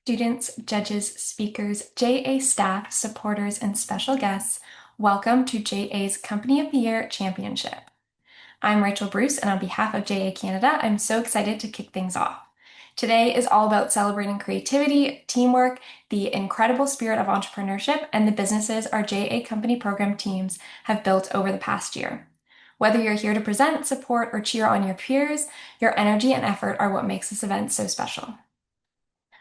Students, judges, speakers, JA staff, supporters, and special guests, welcome to JA's Company of the Year Championship. I'm Rachel Bruce, and on behalf of JA Canada, I'm so excited to kick things off. Today is all about celebrating creativity, teamwork, the incredible spirit of entrepreneurship, and the businesses our JA company program teams have built over the past year. Whether you're here to present, support, or cheer on your peers, your energy and effort are what makes this event so special.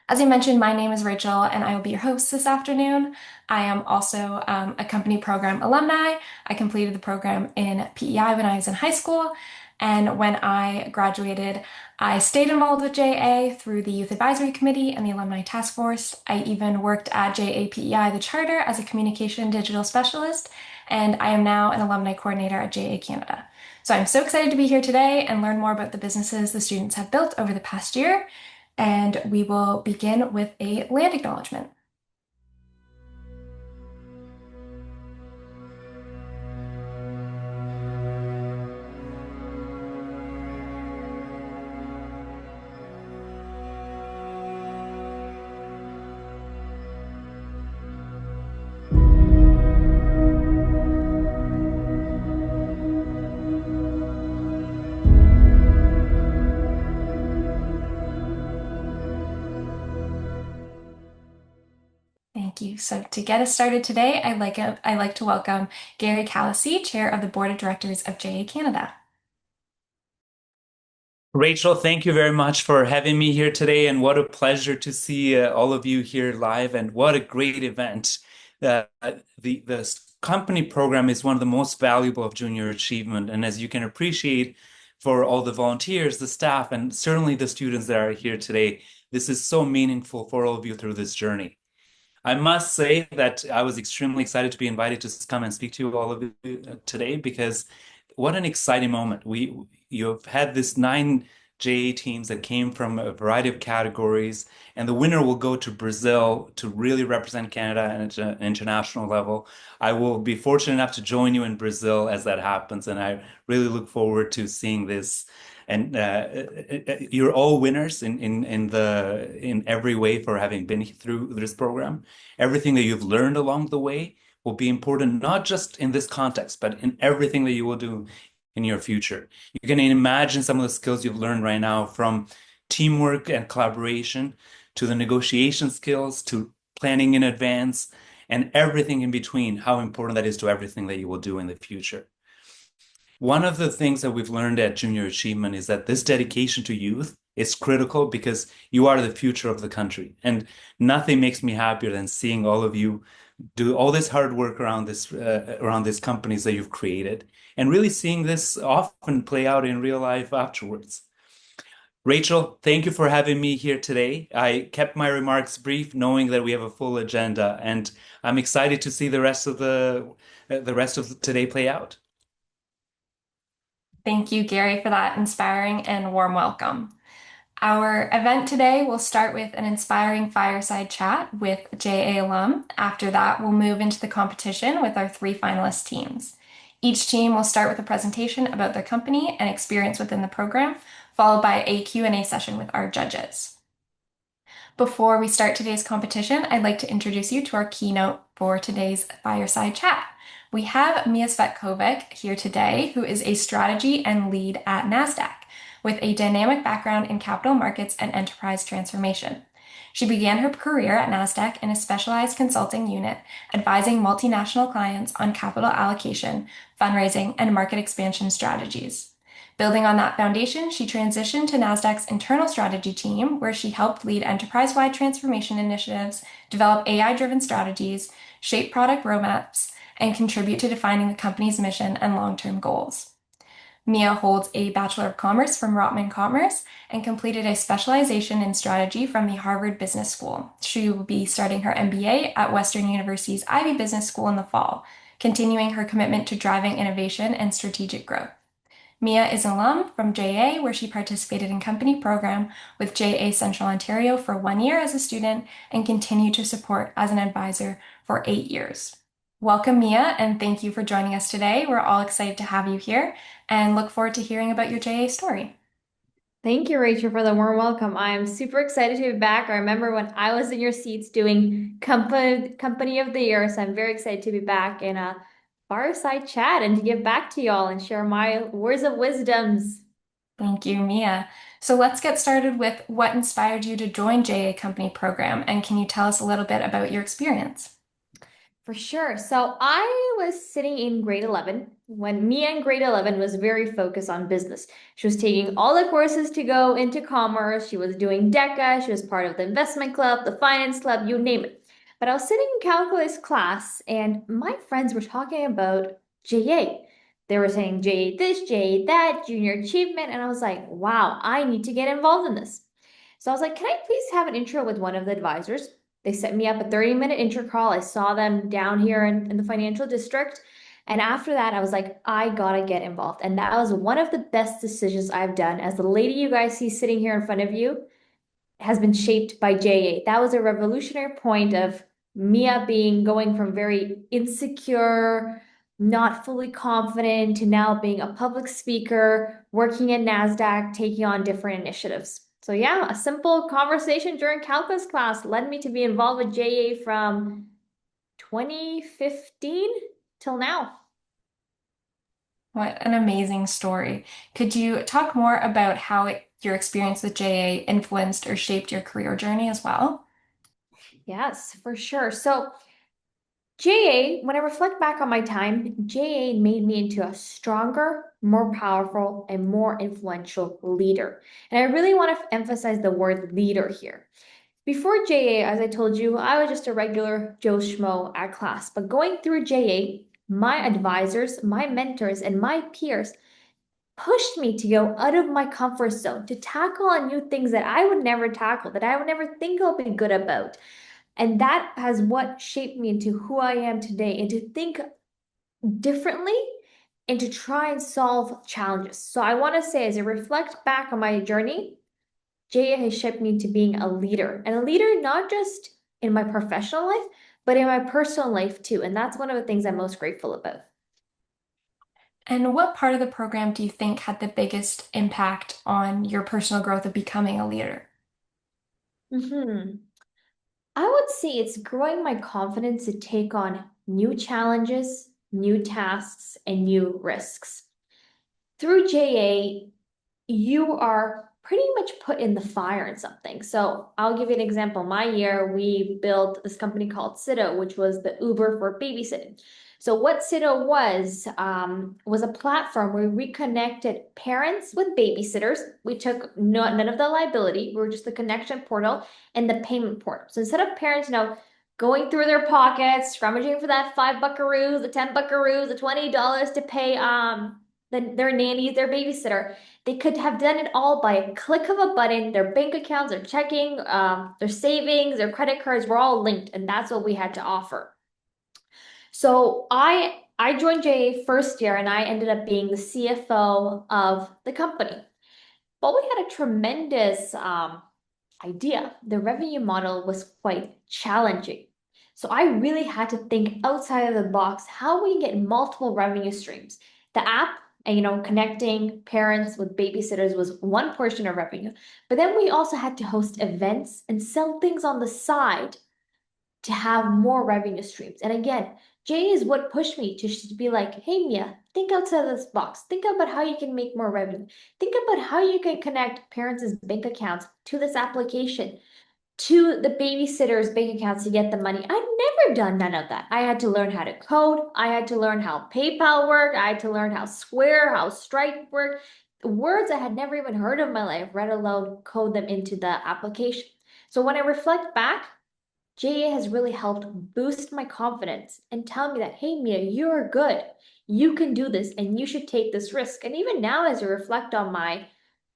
As I mentioned, my name is Rachel and I will be your host this afternoon. I am also a company program alumni. I completed the program in PEI when I was in high school. And when I graduated, I stayed involved with JA through the Youth Advisory Committee and the Alumni Task Force. I even worked at JA PEI, the Charter, as a communication digital specialist. And I am now an alumni coordinator at JA Canada. So I'm so excited to be here today and learn more about the businesses the students have built over the past year. And we will begin with a land acknowledgement. Thank you. So to get us started today, I'd like to welcome Gary Callasy, Chair of the Board of Directors of JA Canada. Rachel, thank you very much for having me here today, and what a pleasure to see all of you here live, and what a great event. The company program is one of the most valuable of junior achievement, and as you can appreciate, for all the volunteers, the staff, and certainly the students that are here today, this is so meaningful for all of you through this journey. I must say that I was extremely excited to be invited to come and speak to you all of you today, because what an exciting moment. You've had this 9 JA teams that came from a variety of categories, and the winner will go to Brazil to really represent Canada at an international level. I will be fortunate enough to join you in Brazil as that happens, and I really look forward to seeing this. And you're all winners in every way for having been through this program. Everything that you've learned along the way will be important, not just in this context, but in everything that you will do in your future. You can imagine some of the skills you've learned right now, from teamwork and collaboration to the negotiation skills to planning in advance and everything in between, how important that is to everything that you will do in the future. One of the things that we've learned at Junior Achievement is that this dedication to youth is critical, because you are the future of the country. And nothing makes me happier than seeing all of you do all this hard work around these companies that you've created, and really seeing this often play out in real life afterwards. Rachel, thank you for having me here today. I kept my remarks brief, knowing that we have a full agenda, and I'm excited to see the rest of today play out. Thank you, Gary, for that inspiring and warm welcome. Our event today will start with an inspiring fireside chat with JA Alum. After that, we'll move into the competition with our 3 finalist teams. Each team will start with a presentation about their company and experience within the program, followed by a Q&A session with our judges. Before we start today's competition, I'd like to introduce you to our keynote for today's fireside chat. We have Mia Svetkovic here today, who is a strategy and lead at NASDAQ, with a dynamic background in capital markets and enterprise transformation. She began her career at NASDAQ in a specialized consulting unit, advising multinational clients on capital allocation, fundraising, and market expansion strategies. Building on that foundation, she transitioned to NASDAQ's internal strategy team, where she helped lead enterprise-wide transformation initiatives, develop AI-driven strategies, shape product roadmaps, and contribute to defining the company's mission and long-term goals. Mia holds a Bachelor of Commerce from Rotman Commerce and completed a specialization in strategy from the Harvard Business School. She will be starting her MBA at Western University's Ivy Business School in the fall, continuing her commitment to driving innovation and strategic growth. Mia is an alum from JA, where she participated in company program with JA Central Ontario for 1 year as a student and continued to support as an advisor for 8 years. Welcome, Mia, and thank you for joining us today. We're all excited to have you here and look forward to hearing about your JA story. Thank you, Rachel, for the warm welcome. I'm super excited to be back. I remember when I was in your seats doing company of the year, so I'm very excited to be back in a fireside chat and to give back to y'all and share my words of wisdoms. Thank you, Mia. So let's get started with what inspired you to join JA Company Program, and can you tell us a little bit about your experience? For sure. So I was sitting in grade 11 when Mia in grade 11 was very focused on business. She was taking all the courses to go into commerce. She was doing DECA. She was part of the investment club, the finance club, you name it. But I was sitting in calculus class and my friends were talking about JA. They were saying JA this, JA that, junior achievement. And I was like, wow, I need to get involved in this. So I was like, can I please have an intro with one of the advisors? They set me up a 30-minute intro call. I saw them down here in the financial district. And after that, I was like, I gotta get involved. And that was one of the best decisions I've done. As the lady you guys see sitting here in front of you, has been shaped by JA. That was a revolutionary point of Mia being going from very insecure, not fully confident to now being a public speaker, working at NASDAQ, taking on different initiatives. So yeah, a simple conversation during calculus class led me to be involved with JA from 2015 till now. What an amazing story. Could you talk more about how your experience with JA influenced or shaped your career journey as well? Yes, for sure. So JA, when I reflect back on my time, JA made me into a stronger, more powerful, and more influential leader. And I really want to emphasize the word leader here. Before JA, as I told you, I was just a regular Joe Schmo at class. But going through JA, my advisors, my mentors, and my peers pushed me to go out of my comfort zone, to tackle on new things that I would never tackle, that I would never think I'll be good about. And that has what shaped me into who I am today and to think differently and to try and solve challenges. So I want to say, as I reflect back on my journey, Jaya has shaped me to being a leader and a leader not just in my professional life, but in my personal life too. And that's one of the things I'm most grateful about. And what part of the program do you think had the biggest impact on your personal growth of becoming a leader? Hmm. I would say it's growing my confidence to take on new challenges, new tasks, and new risks. Through JA, you are pretty much put in the fire in something. So I'll give you an example. My year, we built this company called Sitto, which was the Uber for babysitting. So what Sitto was a platform where we connected parents with babysitters. We took none of the liability. We were just the connection portal and the payment portal. So instead of parents, going through their pockets, scrummaging for that 5 buckaroos, the 10 buckaroos, the $20 to pay their nanny, their babysitter, they could have done it all by a click of a button. Their bank accounts, their checking, their savings, their credit cards were all linked, and that's what we had to offer. So I joined JA first year, and I ended up being the CFO of the company. But we had a tremendous idea. The revenue model was quite challenging. So I really had to think outside of the box how we can get multiple revenue streams. The app and connecting parents with babysitters was one portion of revenue. But then we also had to host events and sell things on the side to have more revenue streams. And again, Jay is what pushed me to be like, hey, Mia, think outside of this box. Think about how you can make more revenue. Think about how you can connect parents' bank accounts to this application, to the babysitter's bank accounts to get the money. I'd never done none of that. I had to learn how to code. I had to learn how PayPal worked. I had to learn how Square, how Stripe worked. Words I had never even heard of in my life, let alone code them into the application. So when I reflect back, JA has really helped boost my confidence and tell me that, hey, Mia, you're good. You can do this and you should take this risk. And even now, as I reflect on my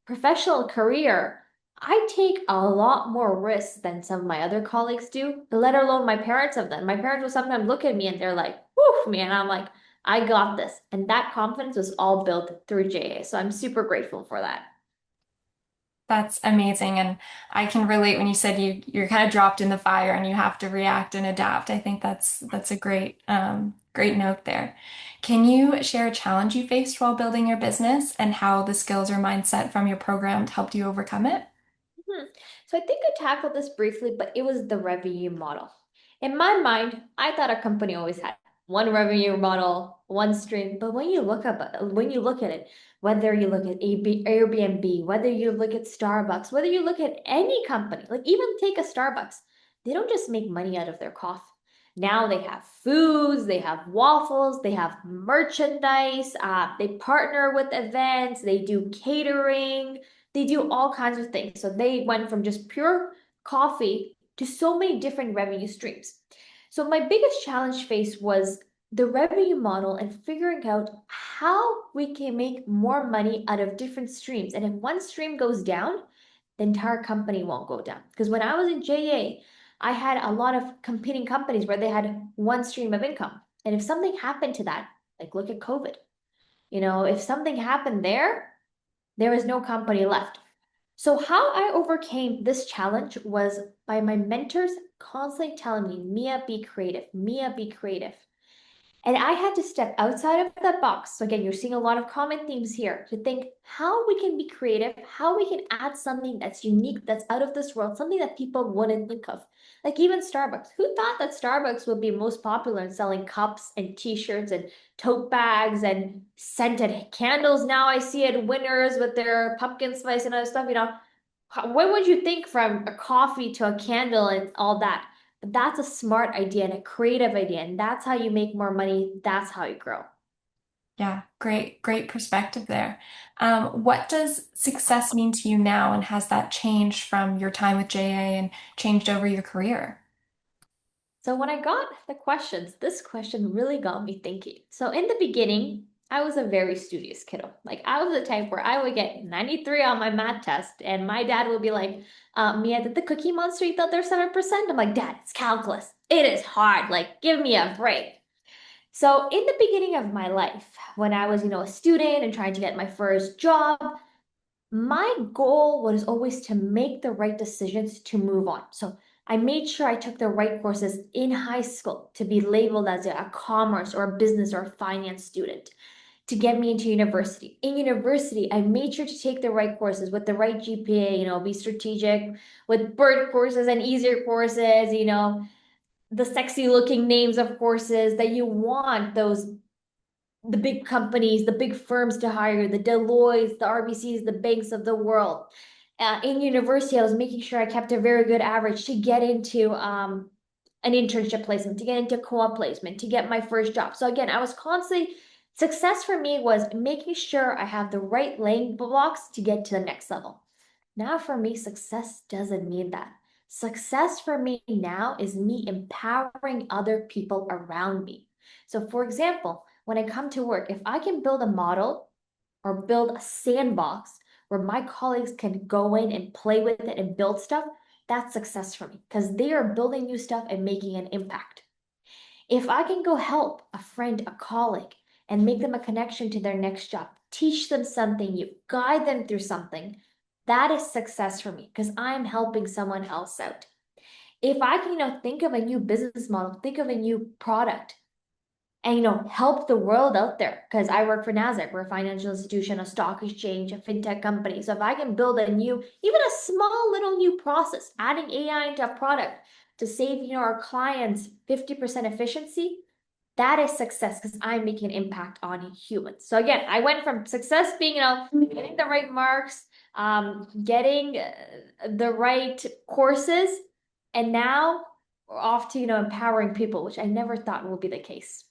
professional career, I take a lot more risks than some of my other colleagues do, let alone my parents have done. My parents will sometimes look at me and they're like, woof me. And I'm like, I got this. And that confidence was all built through JA. So I'm super grateful for that. That's amazing. And I can relate when you said you're kind of dropped in the fire and you have to react and adapt. I think that's a great Great note there. Can you share a challenge you faced while building your business and how the skills or mindset from your program helped you overcome it? Hmm. So I think I tackled this briefly, but it was the revenue model. In my mind, I thought a company always had one revenue model, one stream. But when you look at it, whether you look at Airbnb, whether you look at Starbucks, whether you look at any company, like even take a Starbucks, they don't just make money out of their coffee. Now they have foods, they have waffles, they have merchandise, they partner with events, they do catering, they do all kinds of things. So they went from just pure coffee to so many different revenue streams. So my biggest challenge faced was the revenue model and figuring out how we can make more money out of different streams. And if one stream goes down, the entire company won't go down. Because when I was in JA, I had a lot of competing companies where they had one stream of income. And if something happened to that, like look at COVID, if something happened there was no company left. So how I overcame this challenge was by my mentors constantly telling me, Mia, be creative. Mia, be creative. And I had to step outside of that box. So again, you're seeing a lot of common themes here to think how we can be creative, how we can add something that's unique, that's out of this world, something that people wouldn't think of. Like even Starbucks. Who thought that Starbucks would be most popular in selling cups and t-shirts and tote bags and scented candles? Now I see it winners with their pumpkin spice and other stuff. What would you think from a coffee to a candle and all that? But that's a smart idea and a creative idea, and that's how you make more money. That's how you grow. Yeah, great perspective there. What does success mean to you now, and has that changed from your time with JA and changed over your career? So when I got the questions, this question really got me thinking. So in the beginning, I was a very studious kiddo. Like I was the type where I would get 93 on my math test, and my dad would be like, Mia, did the Cookie Monster eat out there 7%? I'm like, Dad, it's calculus. It is hard. Like, give me a break. So in the beginning of my life, when I was, a student and trying to get my first job, my goal was always to make the right decisions to move on. So I made sure I took the right courses in high school to be labeled as a commerce or a business or a finance student to get me into university. In university, I made sure to take the right courses with the right GPA, be strategic with bird courses and easier courses, the sexy looking names of courses that you want those the big companies, the big firms to hire, the Deloittes, the RBCs, the banks of the world. In university, I was making sure I kept a very good average to get into an internship placement, to get into co-op placement, to get my first job. So again, I was constantly, success for me was making sure I have the right laying blocks to get to the next level. Now for me, success doesn't mean that. Success for me now is me empowering other people around me. So for example, when I come to work, if I can build a model or build a sandbox where my colleagues can go in and play with it and build stuff, that's success for me because they are building new stuff and making an impact. If I can go help a friend, a colleague, and make them a connection to their next job, teach them something new, guide them through something, that is success for me because I'm helping someone else out. If I can, think of a new business model, think of a new product, and help the world out there because I work for Nasdaq. We're a financial institution, a stock exchange, a fintech company. So if I can build a new, even a small little new process, adding AI into a product to save our clients 50% efficiency, that is success because I'm making an impact on humans. So again, I went from success being getting the right marks, getting the right courses, and now we're off to empowering people, which I never thought would be the case.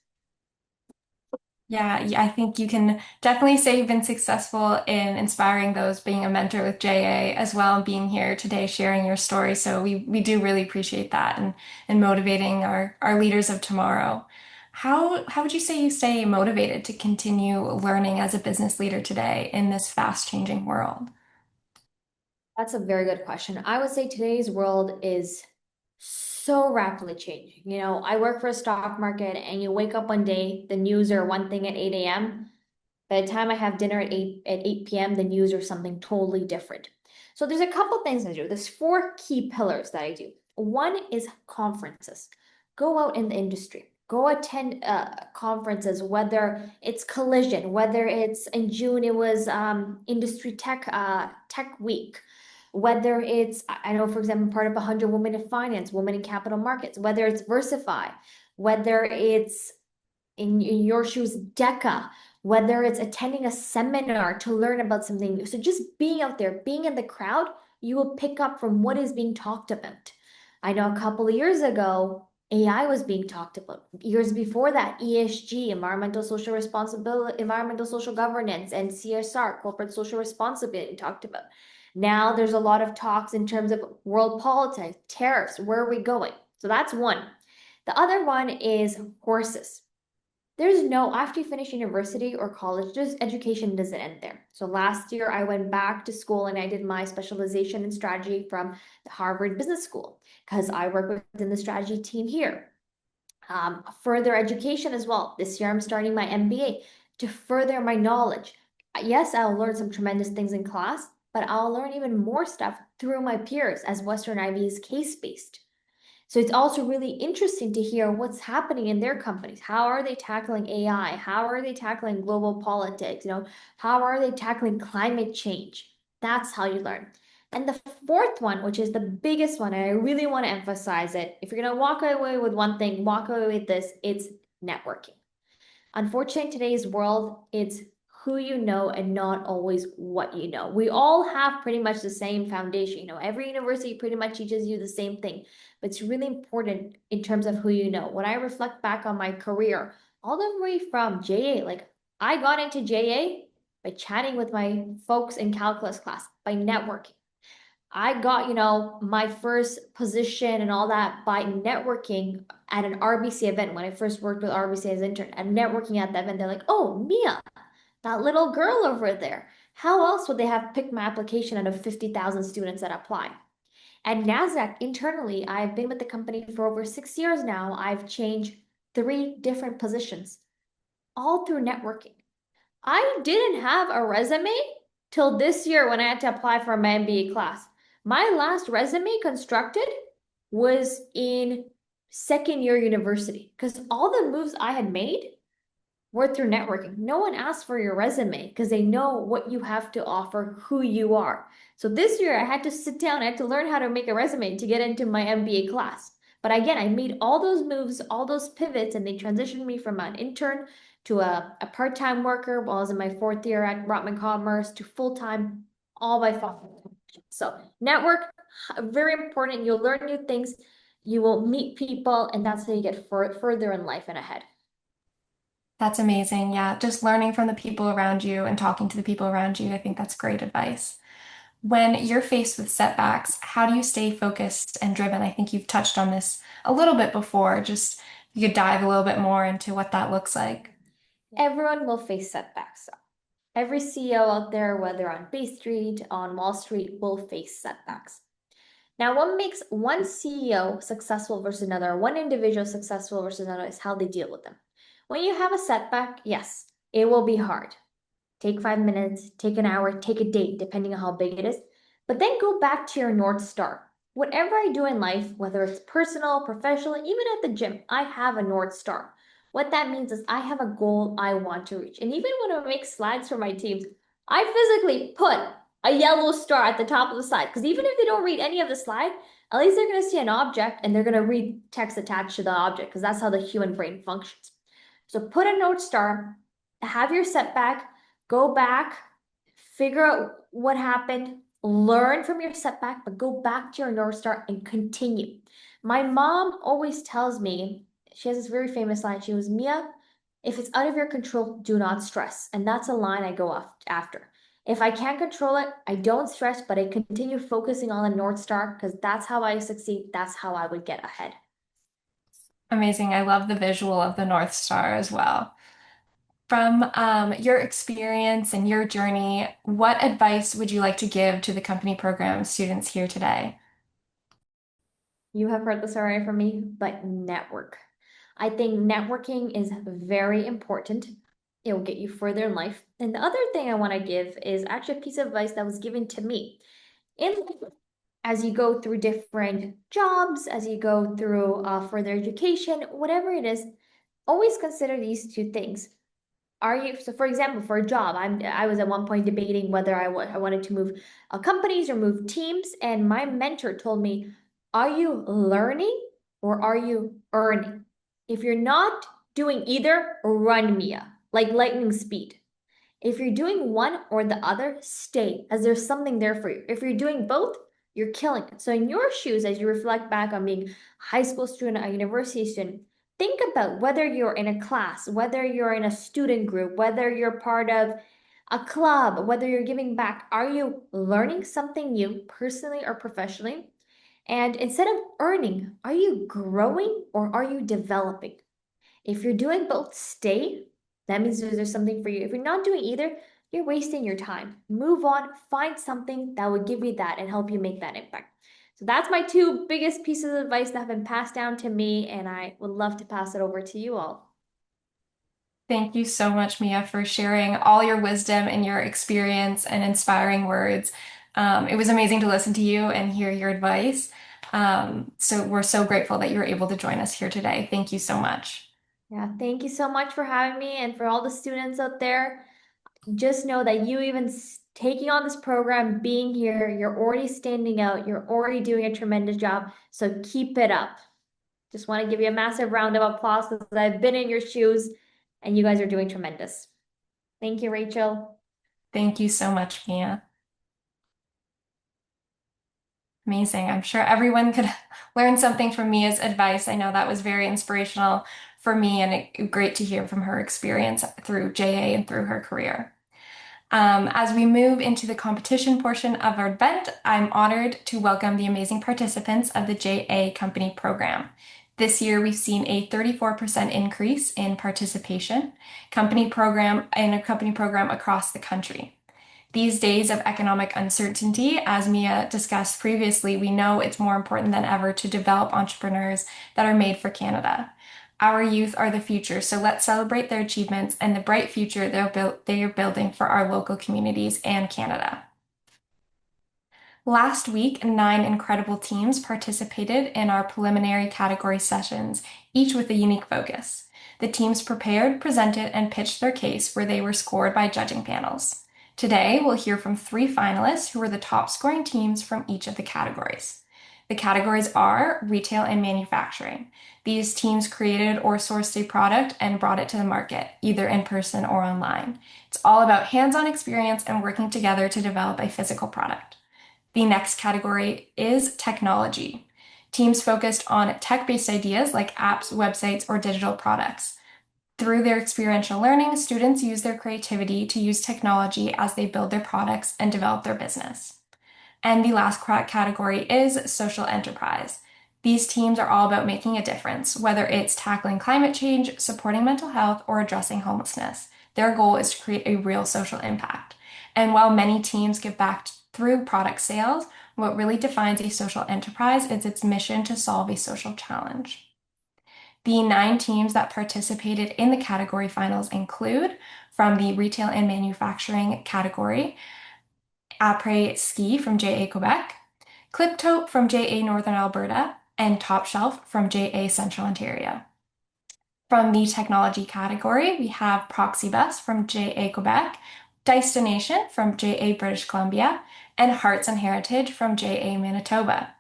Yeah, I think you can definitely say you've been successful in inspiring those, being a mentor with JA as well, and being here today sharing your story. So we do really appreciate that and motivating our leaders of tomorrow. How would you say you stay motivated to continue learning as a business leader today in this fast changing world? That's a very good question. I would say today's world is so rapidly changing. I work for a stock market and you wake up one day, the news are one thing at 8 a.m. By the time I have dinner at 8 p.m., the news are something totally different. So there's a couple things I do. There's four key pillars that I do. One is conferences. Go out in the industry. Go attend conferences, whether it's Collision, whether it's in June, it was Industry Tech Week, whether it's, I know, for example, part of 100 Women in Finance, Women in Capital Markets, whether it's Versify, whether it's in your shoes, DECA, whether it's attending a seminar to learn about something new. So just being out there, being in the crowd, you will pick up from what is being talked about. I know a couple of years ago, AI was being talked about. Years before that, ESG, environmental social responsibility, environmental social governance, and CSR, corporate social responsibility, talked about. Now there's a lot of talks in terms of world politics, tariffs, where are we going? So that's one. The other one is horses. There's no, after you finish university or college, just education doesn't end there. So last year I went back to school and I did my specialization in strategy from the Harvard Business School because I work within the strategy team here. Further education as well. This year I'm starting my MBA to further my knowledge. Yes, I'll learn some tremendous things in class, but I'll learn even more stuff through my peers as Western Ivy is case-based. So it's also really interesting to hear what's happening in their companies. How are they tackling AI? How are they tackling global politics? How are they tackling climate change? That's how you learn. And the fourth one, which is the biggest one, and I really want to emphasize it. If you're going to walk away with one thing, walk away with this, it's networking. Unfortunately, in today's world, it's who you know and not always what you know. We all have pretty much the same foundation. Every university pretty much teaches you the same thing, but it's really important in terms of who you know. When I reflect back on my career, all the way from JA, like I got into JA by chatting with my folks in calculus class, by networking. I got, my first position and all that by networking at an RBC event when I first worked with RBC as intern. And networking at the event, they're like, "Oh, Mia, that little girl over there. How else would they have picked my application out of 50,000 students that apply?" At NASDAQ, internally, I've been with the company for over 6 years now. I've changed 3 different positions, all through networking. I didn't have a resume till this year when I had to apply for my MBA class. My last resume constructed was in second year university because all the moves I had made were through networking. No one asks for your resume because they know what you have to offer, who you are. So this year I had to sit down, I had to learn how to make a resume to get into my MBA class. But again, I made all those moves, all those pivots, and they transitioned me from an intern to a part-time worker while I was in my 4th year at Rotman Commerce to full-time, all by fall. So network, very important. You'll learn new things, you will meet people, and that's how you get further in life and ahead. That's amazing. Yeah, just learning from the people around you and talking to the people around you. I think that's great advice. When you're faced with setbacks, how do you stay focused and driven? I think you've touched on this a little bit before. Just you could dive a little bit more into what that looks like. Everyone will face setbacks. Every CEO out there, whether on Bay Street, on Wall Street, will face setbacks. Now, what makes one CEO successful versus another, one individual successful versus another, is how they deal with them. When you have a setback, yes, it will be hard. Take 5 minutes, take an hour, take a day, depending on how big it is. But then go back to your North Star. Whatever I do in life, whether it's personal, professional, even at the gym, I have a North Star. What that means is I have a goal I want to reach. And even when I make slides for my teams, I physically put a yellow star at the top of the slide. Because even if they don't read any of the slide, at least they're going to see an object and they're going to read text attached to the object because that's how the human brain functions. So put a North Star, have your setback, go back, figure out what happened, learn from your setback, but go back to your North Star and continue. My mom always tells me, she has this very famous line. She goes, "Mia, if it's out of your control, do not stress." And that's a line I go after. If I can't control it, I don't stress, but I continue focusing on the North Star because that's how I succeed. That's how I would get ahead. Amazing. I love the visual of the North Star as well. From your experience and your journey, what advice would you like to give to the company program students here today? You have heard this already from me, but network. I think networking is very important. It will get you further in life. And the other thing I want to give is actually a piece of advice that was given to me. In as you go through different jobs, as you go through further education, whatever it is, always consider these two things. So for example, for a job, I was at one point debating whether I wanted to move companies or move teams, and my mentor told me, are you learning or are you earning? If you're not doing either, run, Mia, like lightning speed. If you're doing one or the other, stay, as there's something there for you. If you're doing both, you're killing it. So in your shoes, as you reflect back on being a high school student, a university student, think about whether you're in a class, whether you're in a student group, whether you're part of a club, whether you're giving back. Are you learning something new personally or professionally? And instead of earning, are you growing or are you developing? If you're doing both, stay. That means there's something for you. If you're not doing either, you're wasting your time. Move on, find something that would give you that and help you make that impact. So that's my two biggest pieces of advice that have been passed down to me, and I would love to pass it over to you all. Thank you so much, Mia, for sharing all your wisdom and your experience and inspiring words. It was amazing to listen to you and hear your advice. So we're so grateful that you were able to join us here today. Thank you so much. Yeah, thank you so much for having me, and for all the students out there. Just know that you even taking on this program, being here, you're already standing out, you're already doing a tremendous job. So keep it up. Just want to give you a massive round of applause because I've been in your shoes and you guys are doing tremendous. Thank you, Rachel. Thank you so much, Mia. Amazing. I'm sure everyone could learn something from Mia's advice. I know that was very inspirational for me and great to hear from her experience through JA and through her career. As we move into the competition portion of our event, I'm honored to welcome the amazing participants of the JA Company program. This year, we've seen a 34% increase in participation in a company program across the country. These days of economic uncertainty, as Mia discussed previously, we know it's more important than ever to develop entrepreneurs that are made for Canada. Our youth are the future, so let's celebrate their achievements and the bright future they are building for our local communities and Canada. Last week, 9 incredible teams participated in our preliminary category sessions, each with a unique focus. The teams prepared, presented, and pitched their case where they were scored by judging panels. Today, we'll hear from 3 finalists who were the top scoring teams from each of the categories. The categories are retail and manufacturing. These teams created or sourced a product and brought it to the market, either in person or online. It's all about hands-on experience and working together to develop a physical product. The next category is technology. Teams focused on tech-based ideas like apps, websites, or digital products. Through their experiential learning, students use their creativity to use technology as they build their products and develop their business. And the last category is social enterprise. These teams are all about making a difference, whether it's tackling climate change, supporting mental health, or addressing homelessness. Their goal is to create a real social impact. And while many teams give back through product sales, what really defines a social enterprise is its mission to solve a social challenge. The 9 teams that participated in the category finals include, from the retail and manufacturing category, Après Ski from JA Quebec, Cliptote from JA Northern Alberta, and Top Shelf from JA Central Ontario. From the technology category, we have Proxybus from JA Quebec, Destination from JA British Columbia, and Hearts and Heritage from JA Manitoba.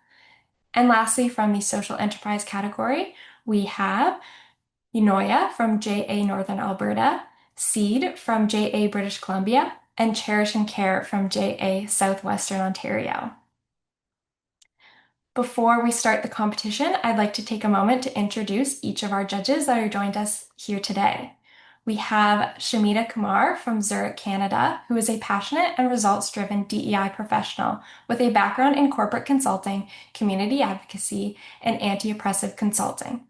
And lastly, from the social enterprise category, we have Unoya from JA Northern Alberta, Seed from JA British Columbia, and Cherish and Care from JA Southwestern Ontario. Before we start the competition, I'd like to take a moment to introduce each of our judges that are joined us here today. We have Shamita Kumar from Zurich, Canada, who is a passionate and results-driven DEI professional with a background in corporate consulting, community advocacy, and anti-oppressive counseling.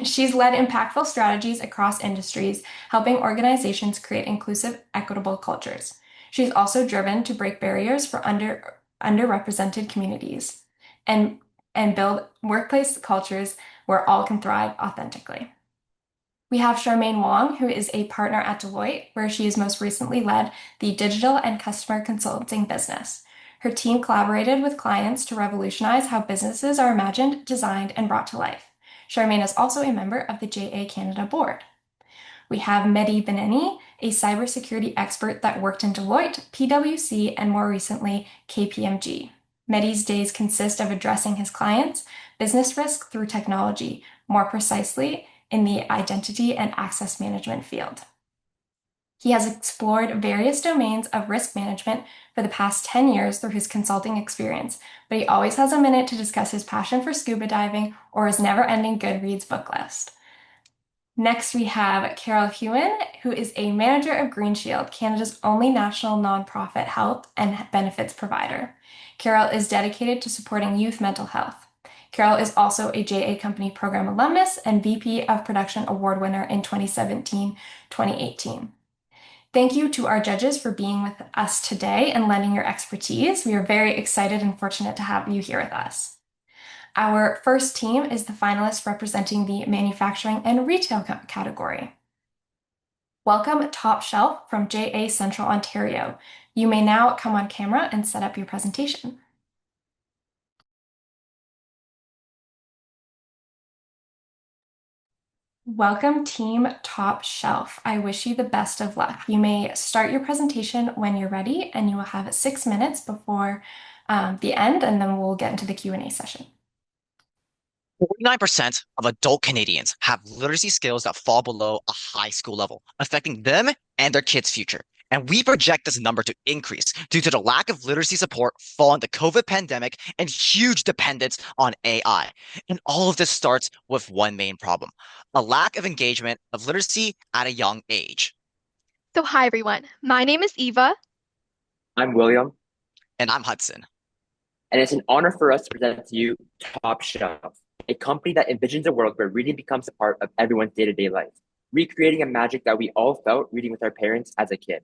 She's led impactful strategies across industries, helping organizations create inclusive, equitable cultures. She's also driven to break barriers for underrepresented communities and build workplace cultures where all can thrive authentically. We have Charmaine Wong, who is a partner at Deloitte, where she has most recently led the digital and customer consulting business. Her team collaborated with clients to revolutionize how businesses are imagined, designed, and brought to life. Charmaine is also a member of the JA Canada board. We have Mehdi Beneni, a cybersecurity expert that worked in Deloitte, PwC, and more recently, KPMG. Mehdi's days consist of addressing his clients' business risk through technology, more precisely in the identity and access management field. He has explored various domains of risk management for the past 10 years through his consulting experience, but he always has a minute to discuss his passion for scuba diving or his never-ending Goodreads book list. Next, we have Carol Hewen, who is a manager of Green Shield, Canada's only national nonprofit health and benefits provider. Carol is dedicated to supporting youth mental health. Carol is also a JA Company Program alumnus and VP of Production Award winner in 2017-2018. Thank you to our judges for being with us today and lending your expertise. We are very excited and fortunate to have you here with us. Our first team is the finalists representing the manufacturing and retail category. Welcome Top Shelf from JA Central Ontario. You may now come on camera and set up your presentation. Welcome Team Top Shelf. I wish you the best of luck. You may start your presentation when you're ready, and you will have 6 minutes before the end, and then we'll get into the Q&A session. 49% of adult Canadians have literacy skills that fall below a high school level, affecting them and their kids' future. And we project this number to increase due to the lack of literacy support following the COVID pandemic and huge dependence on AI. And all of this starts with one main problem, a lack of engagement of literacy at a young age. So hi everyone, my name is Eva. I'm William. And I'm Hudson. And it's an honor for us to present to you Top Shelf, a company that envisions a world where reading becomes a part of everyone's day-to-day life, recreating a magic that we all felt reading with our parents as a kid.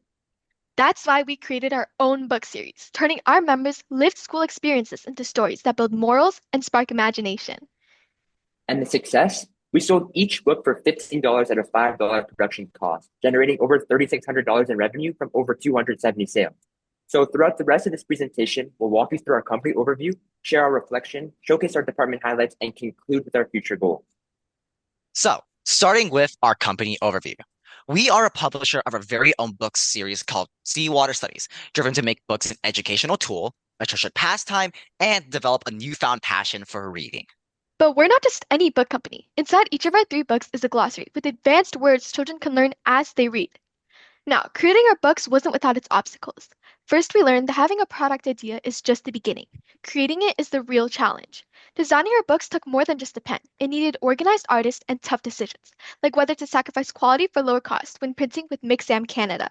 That's why we created our own book series, turning our members' lived school experiences into stories that build morals and spark imagination. And the success? We sold each book for $15 at a $5 production cost, generating over $3,600 in revenue from over 270 sales. So throughout the rest of this presentation, we'll walk you through our company overview, share our reflection, showcase our department highlights, and conclude with our future goals. So, starting with our company overview. We are a publisher of our very own book series called Seawater Studies, driven to make books an educational tool, a treasured pastime, and develop a newfound passion for reading. But we're not just any book company. Inside each of our 3 books is a glossary with advanced words children can learn as they read. Now, creating our books wasn't without its obstacles. First, we learned that having a product idea is just the beginning. Creating it is the real challenge. Designing our books took more than just a pen. It needed organized artists and tough decisions, like whether to sacrifice quality for lower cost when printing with McSam Canada.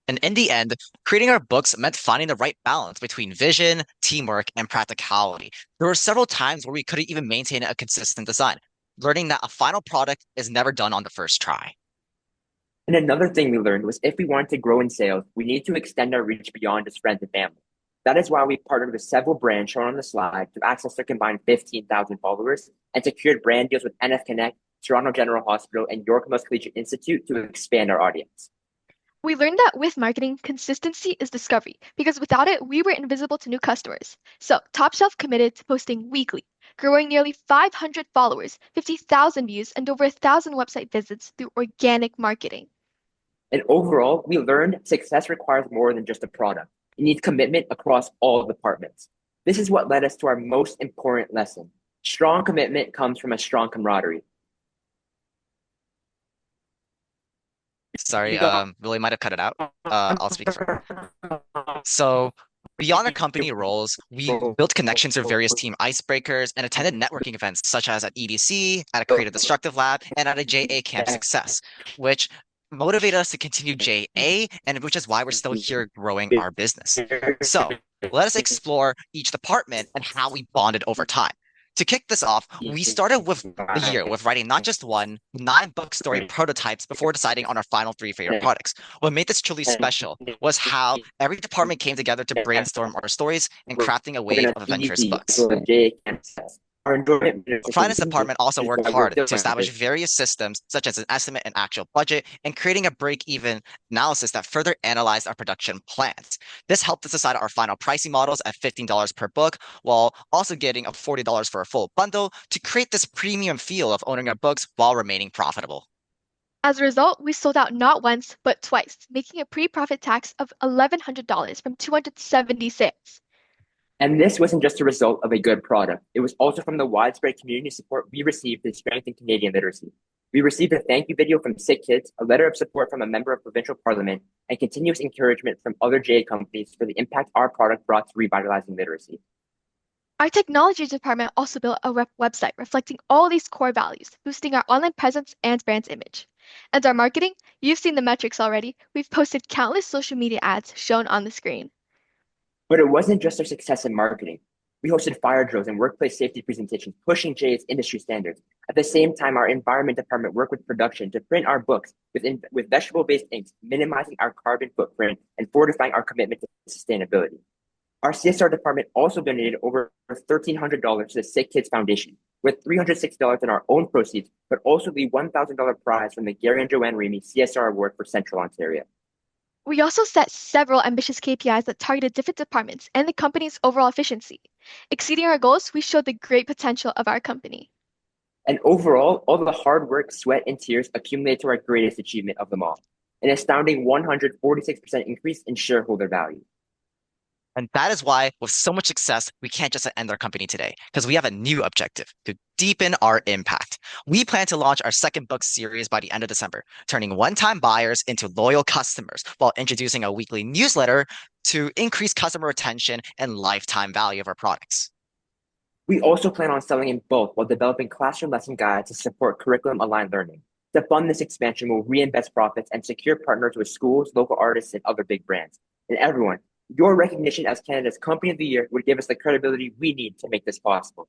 And in the end, creating our books meant finding the right balance between vision, teamwork, and practicality. There were several times where we couldn't even maintain a consistent design, learning that a final product is never done on the first try. And another thing we learned was if we wanted to grow in sales, we need to extend our reach beyond just friends and family. That is why we partnered with several brands shown on the slide to access their combined 15,000 followers and secured brand deals with NF Connect, Toronto General Hospital, and York Mills Collegiate Institute to expand our audience. We learned that with marketing, consistency is discovery, because without it, we were invisible to new customers. So Top Shelf committed to posting weekly, growing nearly 500 followers, 50,000 views, and over 1,000 website visits through organic marketing. And overall, we learned success requires more than just a product. It needs commitment across all departments. This is what led us to our most important lesson. Strong commitment comes from a strong camaraderie. Sorry, Willie might have cut it out. I'll speak for So, beyond our company roles, we built connections with various team icebreakers and attended networking events such as at EDC, at a Creative Destructive Lab, and at a JA Camp Success, which motivated us to continue JA, and which is why we're still here growing our business. So, let us explore each department and how we bonded over time. To kick this off, we started with the year with writing not just 9 book story prototypes before deciding on our final 3 favorite products. What made this truly special was how every department came together to brainstorm our stories and crafting a wave of adventurous books. enjoyment The finance department also is worked why we're hard to different. establish various systems, such as an estimate and actual budget, and creating a break-even analysis that further analyzed our production plans. This helped us decide our final pricing models at $15 per book, while also getting a $40 for a full bundle to create this premium feel of owning our books while remaining profitable. As a result, we sold out not once, but twice, making a pre-profit tax of $1,100 from 270 sales. And this wasn't just a result of a good product. It was also from the widespread community support we received to strengthen Canadian literacy. We received a thank you video from Sick Kids, a letter of support from a member of provincial parliament, and continuous encouragement from other JA companies for the impact our product brought to revitalizing literacy. Our technology department also built a website reflecting all these core values, boosting our online presence and brand image. And our marketing, you've seen the metrics already. We've posted countless social media ads shown on the screen. But it wasn't just our success in marketing. We hosted fire drills and workplace safety presentations, pushing JA's industry standards. At the same time, our environment department worked with production to print our books with vegetable-based inks, minimizing our carbon footprint and fortifying our commitment to sustainability. Our CSR department also donated over $1,300 to the Sick Kids Foundation, with $360 in our own proceeds, but also the $1,000 prize from the Gary and Joanne Ramey CSR Award for Central Ontario. We also set several ambitious KPIs that targeted different departments and the company's overall efficiency. Exceeding our goals, we showed the great potential of our company. And overall, all the hard work, sweat, and tears accumulated to our greatest achievement of them all, an astounding 146% increase in shareholder value. And that is why, with so much success, we can't just end our company today, because we have a new objective to deepen our impact. We plan to launch our second book series by the end of December, turning one-time buyers into loyal customers while introducing a weekly newsletter to increase customer retention and lifetime value of our products. We also plan on selling in bulk while developing classroom lesson guides to support curriculum-aligned learning. To fund this expansion, we'll reinvest profits and secure partners with schools, local artists, and other big brands. And everyone, your recognition as Canada's Company of the Year would give us the credibility we need to make this possible.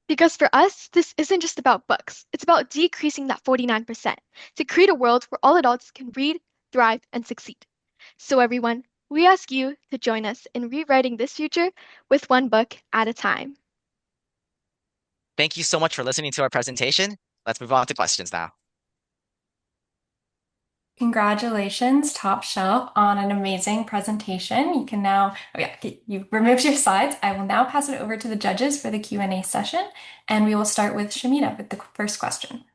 Because for us, this isn't just about books. It's about decreasing that 49% to create a world where all adults can read, thrive, and succeed. So everyone, we ask you to join us in rewriting this future with one book at a time. Thank you so much for listening to our presentation. Let's move on to questions now. Congratulations, Top Shelf, on an amazing presentation. You can now, you removed your slides. I will now pass it over to the judges for the Q&A session, and we will start with Shamita with the first question.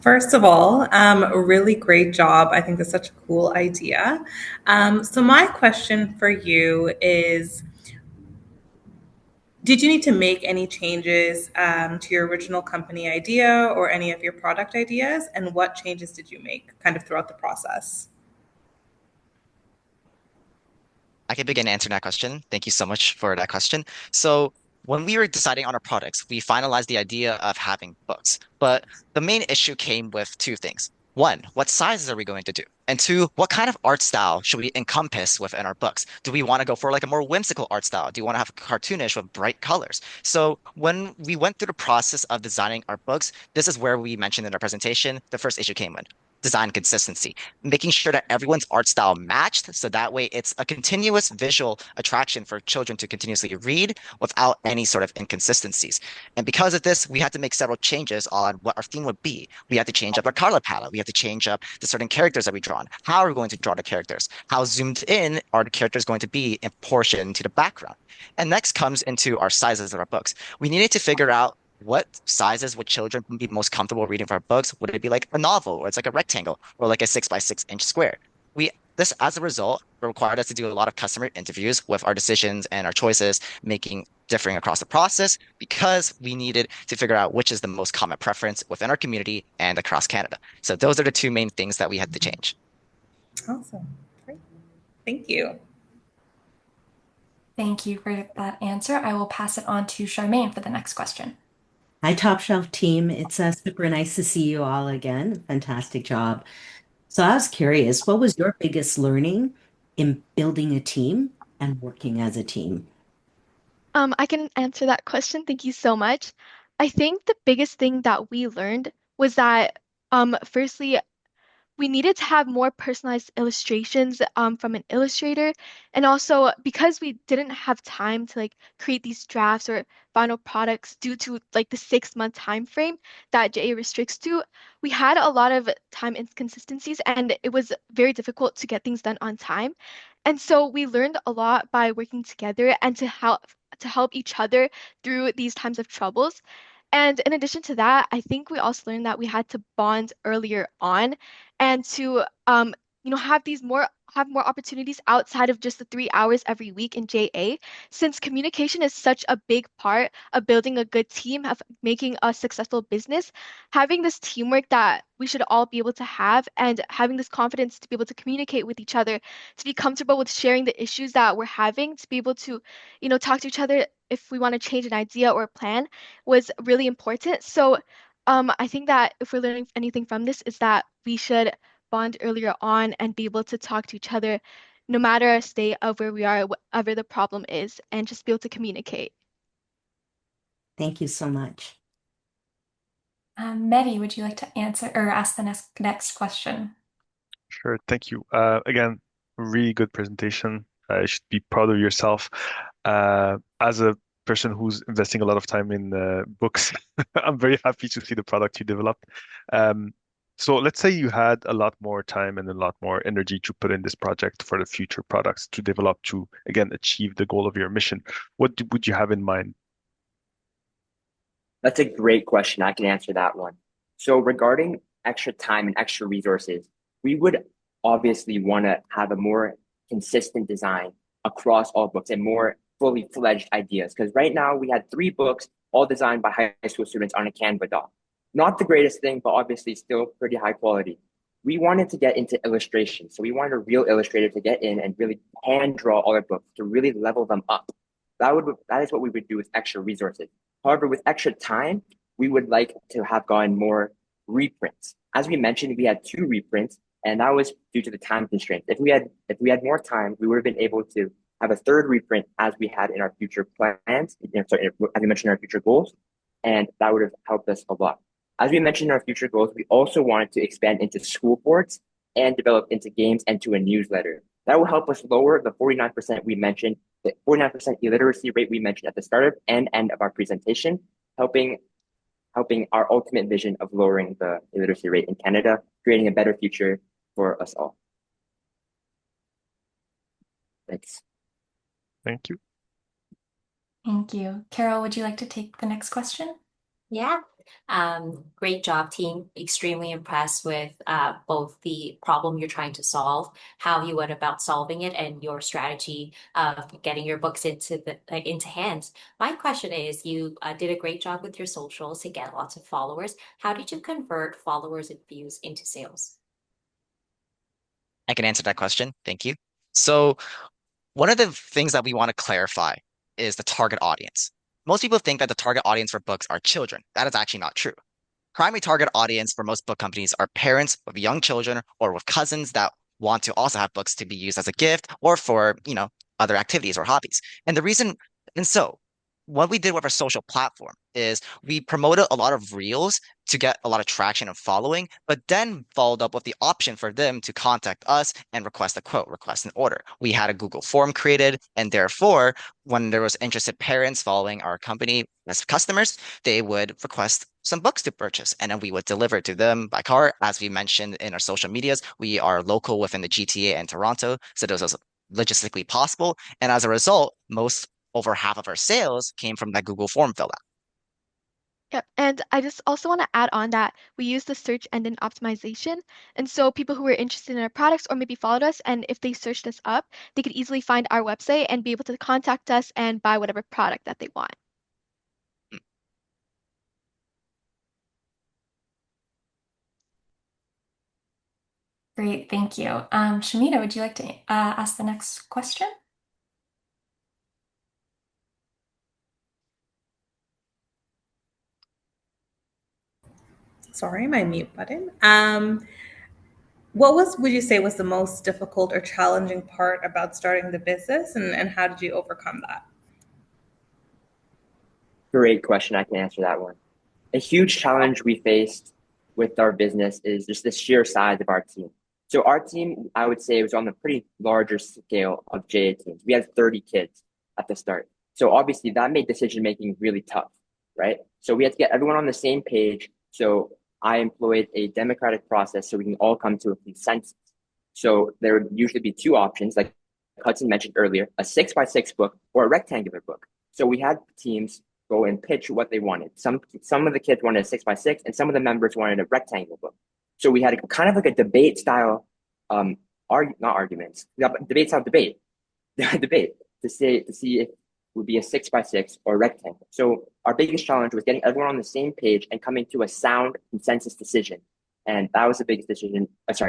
First of all, a really great job. I think that's such a cool idea. So my question for you is, did you need to make any changes to your original company idea or any of your product ideas? And what changes did you make kind of throughout the process? I can begin answering that question. Thank you so much for that question. So when we were deciding on our products, we finalized the idea of having books. But the main issue came with two things. One, what sizes are we going to do? And two, what kind of art style should we encompass within our books? Do we want to go for like a more whimsical art style? Do you want to have cartoonish with bright colors? So when we went through the process of designing our books, this is where we mentioned in our presentation, the first issue came in. Design consistency, making sure that everyone's art style matched so that way it's a continuous visual attraction for children to continuously read without any sort of inconsistencies. And because of this, we had to make several changes on what our theme would be. We had to change up our color palette. We had to change up the certain characters that we drawn. How are we going to draw the characters? How zoomed in are the characters going to be in proportion to the background? And next comes into our sizes of our books. We needed to figure out what sizes would children be most comfortable reading for our books? Would it be like a novel, or it's like a rectangle, or like a 6 by 6 inch square? This, as a result, required us to do a lot of customer interviews with our decisions and our choices, making differing across the process because we needed to figure out which is the most common preference within our community and across Canada. So those are the two main things that we had to change. Awesome. Great. Thank you. Thank you for that answer. I will pass it on to Charmaine for the next question. Hi, Top Shelf team. It's super nice to see you all again. Fantastic job. So I was curious, what was your biggest learning in building a team and working as a team? I can answer that question. Thank you so much. I think the biggest thing that we learned was that, firstly, we needed to have more personalized illustrations from an illustrator. And also because we didn't have time to like create these drafts or final products due to like the 6 month time frame that JA restricts to, we had a lot of time inconsistencies and it was very difficult to get things done on time. And so we learned a lot by working together and to help each other through these times of troubles. And in addition to that, I think we also learned that we had to bond earlier on and to have more opportunities outside of just the 3 hours every week in JA, since communication is such a big part of building a good team, of making a successful business. Having this teamwork that we should all be able to have and having this confidence to be able to communicate with each other, to be comfortable with sharing the issues that we're having, to be able to, talk to each other if we want to change an idea or a plan was really important. So I think that if we're learning anything from this is that we should bond earlier on and be able to talk to each other no matter our state of where we are, whatever the problem is, and just be able to communicate. Thank you so much. Mehdi, would you like to answer or ask the next question? Sure, thank you. Again, really good presentation. You should be proud of yourself. As a person who's investing a lot of time in books, I'm very happy to see the product you developed. So let's say you had a lot more time and a lot more energy to put in this project for the future products to develop to, again, achieve the goal of your mission. Would you have in mind? That's a great question. I can answer that one. So regarding extra time and extra resources, we would obviously want to have a more consistent design across all books and more fully fledged ideas. Because right now we had 3 books, all designed by high school students on a Canva doc. Not the greatest thing, but obviously still pretty high quality. We wanted to get into illustration. So we wanted a real illustrator to get in and really hand draw all our books to really level them up. That is what we would do with extra resources. However, with extra time, we would like to have gotten more reprints. As we mentioned, we had 2 reprints, and that was due to the time constraints. If we had more time, we would have been able to have a 3rd reprint as we had in our future plans, sorry, as we mentioned in our future goals, and that would have helped us a lot. As we mentioned in our future goals, we also wanted to expand into school boards and develop into games and to a newsletter. That will help us lower the 49% we mentioned, the 49% illiteracy rate we mentioned at the start of and end of our presentation, helping our ultimate vision of lowering the illiteracy rate in Canada, creating a better future for us all. Thanks. Thank you. Thank you. Carol, would you like to take the next question? Yeah. Great job, team. Extremely impressed with both the problem you're trying to solve, how you went about solving it, and your strategy of getting your books into hands. My question is, you did a great job with your socials to get lots of followers. How did you convert followers and views into sales? I can answer that question. Thank you. So one of the things that we want to clarify is the target audience. Most people think that the target audience for books are children. That is actually not true. Primary target audience for most book companies are parents with young children or with cousins that want to also have books to be used as a gift or for, other activities or hobbies. And so what we did with our social platform is we promoted a lot of reels to get a lot of traction and following, but then followed up with the option for them to contact us and request a quote, request an order. We had a Google form created, and therefore, when there was interested parents following our company as customers, they would request some books to purchase, and then we would deliver to them by car. As we mentioned in our social medias, we are local within the GTA and Toronto, so this was logistically possible. And as a result, over half of our sales came from that Google form filled out. Yep. And I just also want to add on that we use the search engine optimization. And so people who were interested in our products or maybe followed us, and if they searched us up, they could easily find our website and be able to contact us and buy whatever product that they want. Great, thank you. Shamita, would you like to ask the next question? Sorry, my mute button. Would you say was the most difficult or challenging part about starting the business, and how did you overcome that? Great question. I can answer that one. A huge challenge we faced with our business is just the sheer size of our team. So our team, I would say, was on the pretty larger scale of JA teams. We had 30 kids at the start. So obviously that made decision making really tough, right? So we had to get everyone on the same page. So I employed a democratic process so we can all come to a consensus. So there would usually be two options, like Hudson mentioned earlier, a 6x6 book or a rectangular book. So we had teams go and pitch what they wanted. Some of the kids wanted a 6x6 and some of the members wanted a rectangle book. So we had kind of like a debate style, not arguments, debate style debate, debate to see if it would be a 6x6 or a rectangle. So our biggest challenge was getting everyone on the same page and coming to a sound consensus decision. And that was the biggest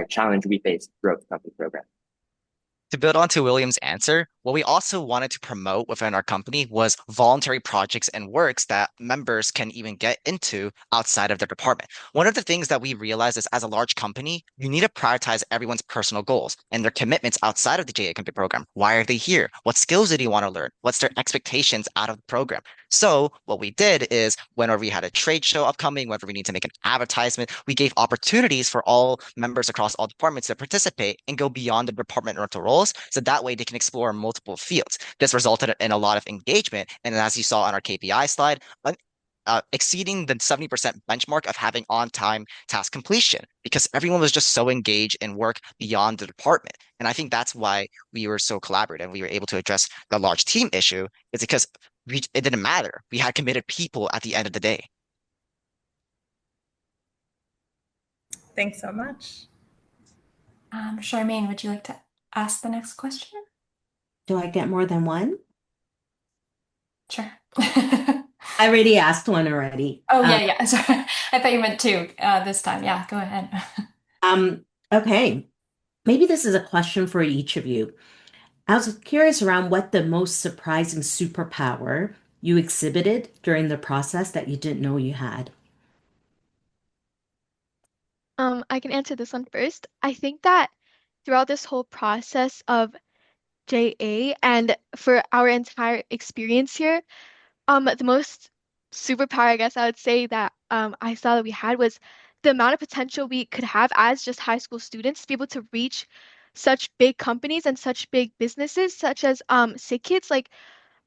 challenge we faced throughout the company program. To build on to William's answer, what we also wanted to promote within our company was voluntary projects and works that members can even get into outside of their department. One of the things that we realized is as a large company, you need to prioritize everyone's personal goals and their commitments outside of the JA company program. Why are they here? What skills do they want to learn? What's their expectations out of the program? So what we did is whenever we had a trade show upcoming, whether we need to make an advertisement, we gave opportunities for all members across all departments to participate and go beyond the departmental roles. So that way they can explore multiple fields. This resulted in a lot of engagement. And as you saw on our KPI slide, exceeding the 70% benchmark of having on-time task completion because everyone was just so engaged in work beyond the department. And I think that's why we were so collaborative and we were able to address the large team issue is because it didn't matter. We had committed people at the end of the day. Thanks so much. Charmaine, would you like to ask the next question? Do I get more than one? Sure. I already asked one already. Oh, yeah. Sorry. I thought you meant two this time. Yeah, go ahead. Okay. Maybe this is a question for each of you. I was curious around what the most surprising superpower you exhibited during the process that you didn't know you had. I can answer this one first. I think that throughout this whole process of JA and for our entire experience here, the most superpower, I guess I would say that I saw that we had was the amount of potential we could have as just high school students to be able to reach such big companies and such big businesses, such as Sick Kids. Like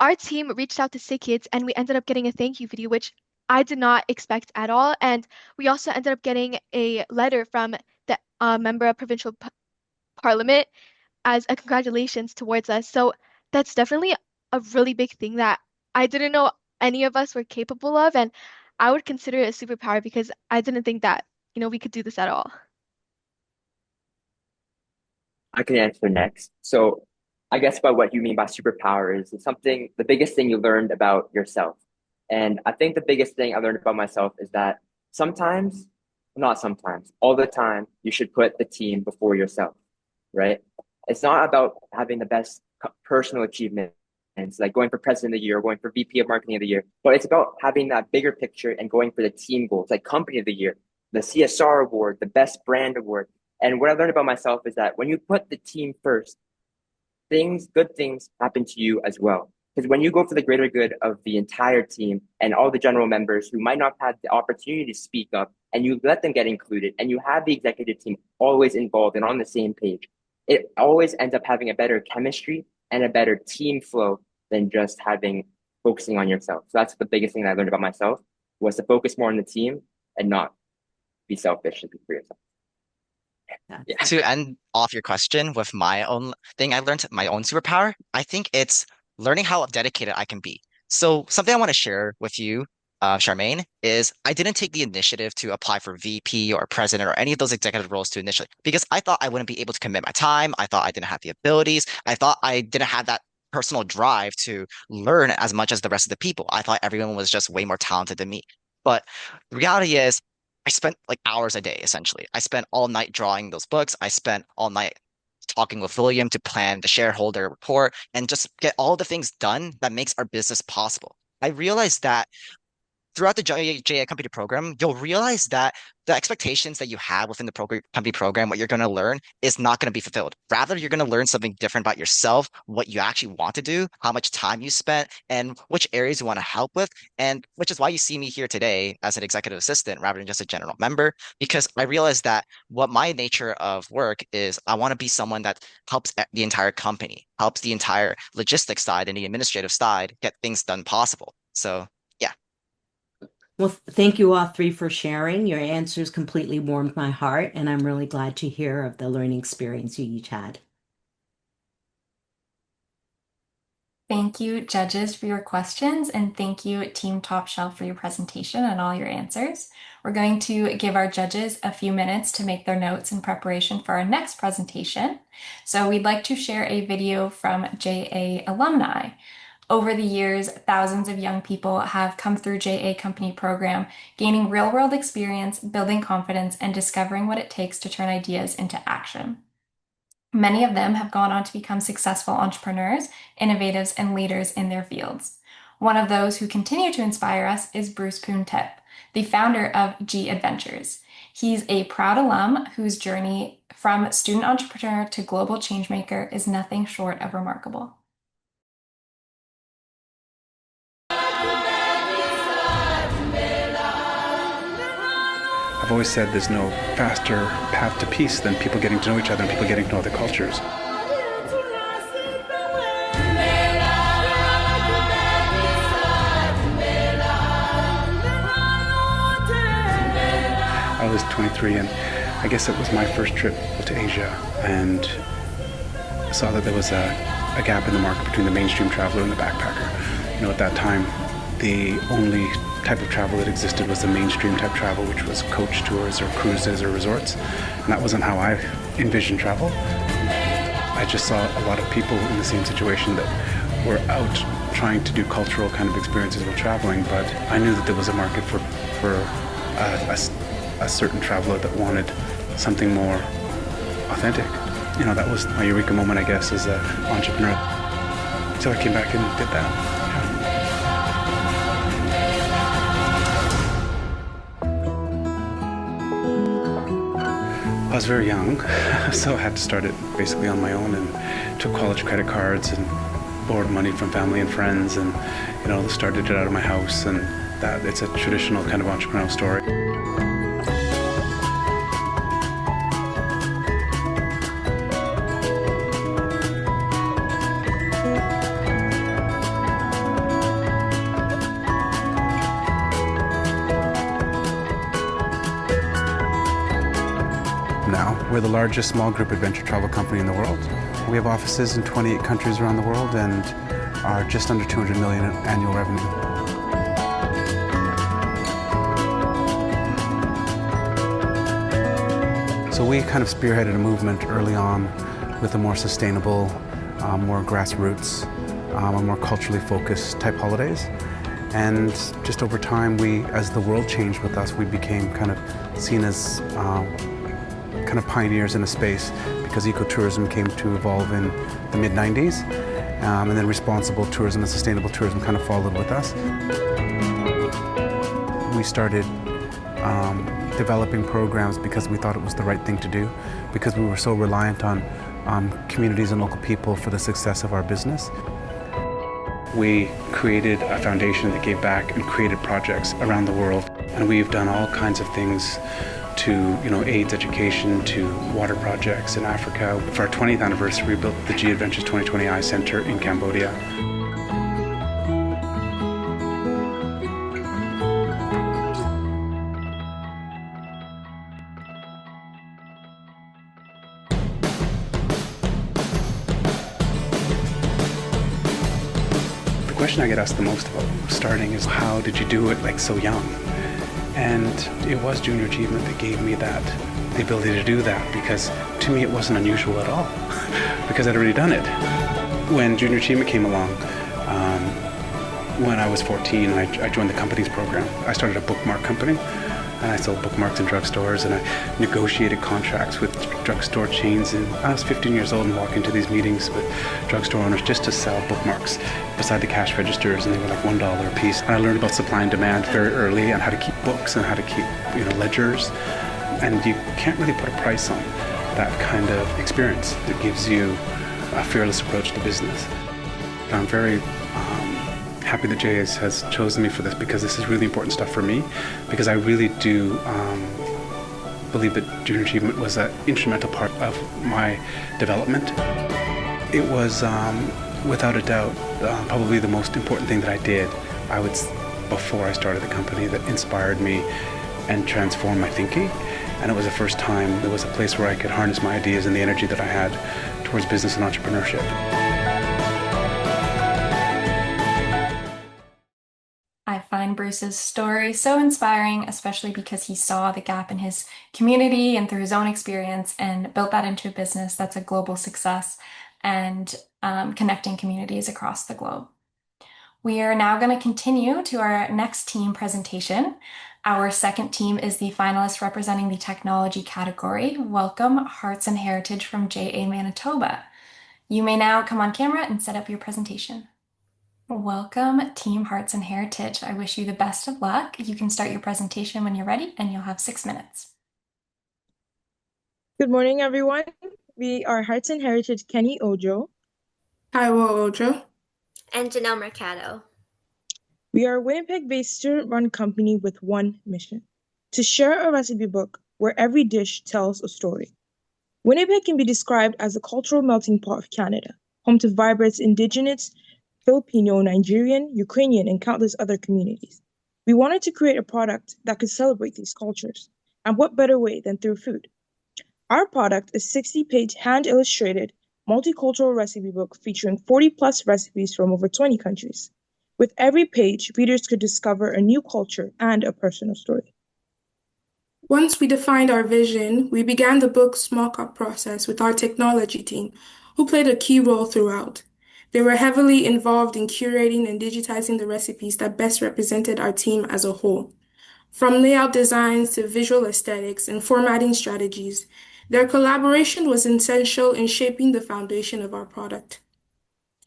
our team reached out to Sick Kids and we ended up getting a thank you video, which I did not expect at all. And we also ended up getting a letter from the member of provincial parliament as a congratulations towards us. So that's definitely a really big thing that I didn't know any of us were capable of, and I would consider it a superpower because I didn't think that, we could do this at all. I can answer next. So I guess by what you mean by superpower is the biggest thing you learned about yourself. And I think the biggest thing I learned about myself is that not sometimes, all the time, you should put the team before yourself, right? It's not about having the best personal achievement. And it's like going for president of the year, going for VP of marketing of the year, but it's about having that bigger picture and going for the team goals, like company of the year, the CSR award, the best brand award. And what I learned about myself is that when you put the team first, good things happen to you as well. Because when you go for the greater good of the entire team and all the general members who might not have the opportunity to speak up and you let them get included and you have the executive team always involved and on the same page, it always ends up having a better chemistry and a better team flow than just focusing on yourself. So that's the biggest thing that I learned about myself was to focus more on the team and not be selfish and be for yourself. Yeah. To end off your question with my own thing, I learned my own superpower. I think it's learning how dedicated I can be. So something I want to share with you, Charmaine, is I didn't take the initiative to apply for VP or president or any of those executive roles to initially because I thought I wouldn't be able to commit my time. I thought I didn't have the abilities. I thought I didn't have that personal drive to learn as much as the rest of the people. I thought everyone was just way more talented than me. But the reality is, I spent like hours a day essentially. I spent all night drawing those books. I spent all night talking with William to plan the shareholder report and just get all the things done that makes our business possible. I realized that throughout the JA company program, you'll realize that the expectations that you have within the company program, what you're going to learn, is not going to be fulfilled. Rather, you're going to learn something different about yourself, what you actually want to do, how much time you spent, and which areas you want to help with. And which is why you see me here today as an executive assistant rather than just a general member, because I realized that what my nature of work is, I want to be someone that helps the entire company, helps the entire logistics side and the administrative side get things done possible. So, yeah. Well, thank you all three for sharing. Your answers completely warmed my heart, and I'm really glad to hear of the learning experience you each had. Thank you, judges, for your questions, and thank you, Team Top Shelf, for your presentation and all your answers. We're going to give our judges a few minutes to make their notes in preparation for our next presentation. So we'd like to share a video from JA Alumni. Over the years, thousands of young people have come through JA Company program, gaining real-world experience, building confidence, and discovering what it takes to turn ideas into action. Many of them have gone on to become successful entrepreneurs, innovators, and leaders in their fields. One of those who continue to inspire us is Bruce Poon-Tip, the founder of G Adventures. He's a proud alum whose journey from student entrepreneur to global changemaker is nothing short of remarkable. I've always said there's no faster path to peace than people getting to know each other and people getting to know other cultures. I was 23 and I guess it was my first trip to Asia, and saw that there was a gap in the market between the mainstream traveler and the backpacker. You know, at that time, the only type of travel that existed was the mainstream type travel, which was coach tours or cruises or resorts, and that wasn't how I envisioned travel. I just saw a lot of people in the same situation that were out trying to do cultural kind of experiences while traveling, but I knew that there was a market for a certain traveler that wanted something more authentic. You know, that was my eureka moment, I guess, as an entrepreneur. So I came back and did that. I was very young, so I had to start it basically on my own, and took college credit cards and borrowed money from family and friends, and you know, started it out of my house, and that it's a traditional kind of entrepreneurial story. Now, we're the largest small group adventure travel company in the world. We have offices in 28 countries around the world and are just under 200 million in annual revenue. So we kind of spearheaded a movement early on with a more sustainable, more grassroots, a more culturally focused type holidays. And just over time, as the world changed with us, we became kind of seen as kind of pioneers in a space, because ecotourism came to evolve in the mid-90s, and then responsible tourism and sustainable tourism kind of followed with us. We started developing programs because we thought it was the right thing to do, because we were so reliant on communities and local people for the success of our business. We created a foundation that gave back and created projects around the world, and we've done all kinds of things to, you know, AIDS education, to water projects in Africa. For our 20th anniversary, we built the G Adventures 2020 Eye Center in Cambodia. The question I get asked the most about starting is, how did you do it like so young? And it was junior achievement that gave me the ability to do that, because to me it wasn't unusual at all, because I'd already done it. When junior achievement came along, when I was 14, I joined the company's program. I started a bookmark company, and I sold bookmarks in drugstores, and I negotiated contracts with drugstore chains, and I was 15 years old and walking to these meetings with drugstore owners just to sell bookmarks beside the cash registers, and they were like $1 a piece. And I learned about supply and demand very early and how to keep books and how to keep ledgers. And you can't really put a price on that kind of experience. It gives you a fearless approach to business. I'm very happy that JA has chosen me for this, because this is really important stuff for me, because I really do believe that junior achievement was an instrumental part of my development. It was, without a doubt, probably the most important thing that I did, before I started the company, that inspired me and transformed my thinking. And it was the first time there was a place where I could harness my ideas and the energy that I had towards business and entrepreneurship. I find Bruce's story so inspiring, especially because he saw the gap in his community and through his own experience and built that into a business that's a global success and connecting communities across the globe. We are now going to continue to our next team presentation. Our second team is the finalists representing the technology category. Welcome, Hearts and Heritage from JA Manitoba. You may now come on camera and set up your presentation. Welcome, Team Hearts and Heritage. I wish you the best of luck. You can start your presentation when you're ready, and you'll have 6 minutes. Good morning, everyone. We are Hearts and Heritage Kenny Ojo. Taiwo Ojo. And Janelle Mercado. We are a Winnipeg-based student-run company with one mission: to share a recipe book where every dish tells a story. Winnipeg can be described as a cultural melting pot of Canada, home to vibrant Indigenous, Filipino, Nigerian, Ukrainian, and countless other communities. We wanted to create a product that could celebrate these cultures, and what better way than through food? Our product is a 60-page hand-illustrated, multicultural recipe book featuring 40-plus recipes from over 20 countries. With every page, readers could discover a new culture and a personal story. Once we defined our vision, we began the book's mock-up process with our technology team, who played a key role throughout. They were heavily involved in curating and digitizing the recipes that best represented our team as a whole. From layout designs to visual aesthetics and formatting strategies, their collaboration was essential in shaping the foundation of our product.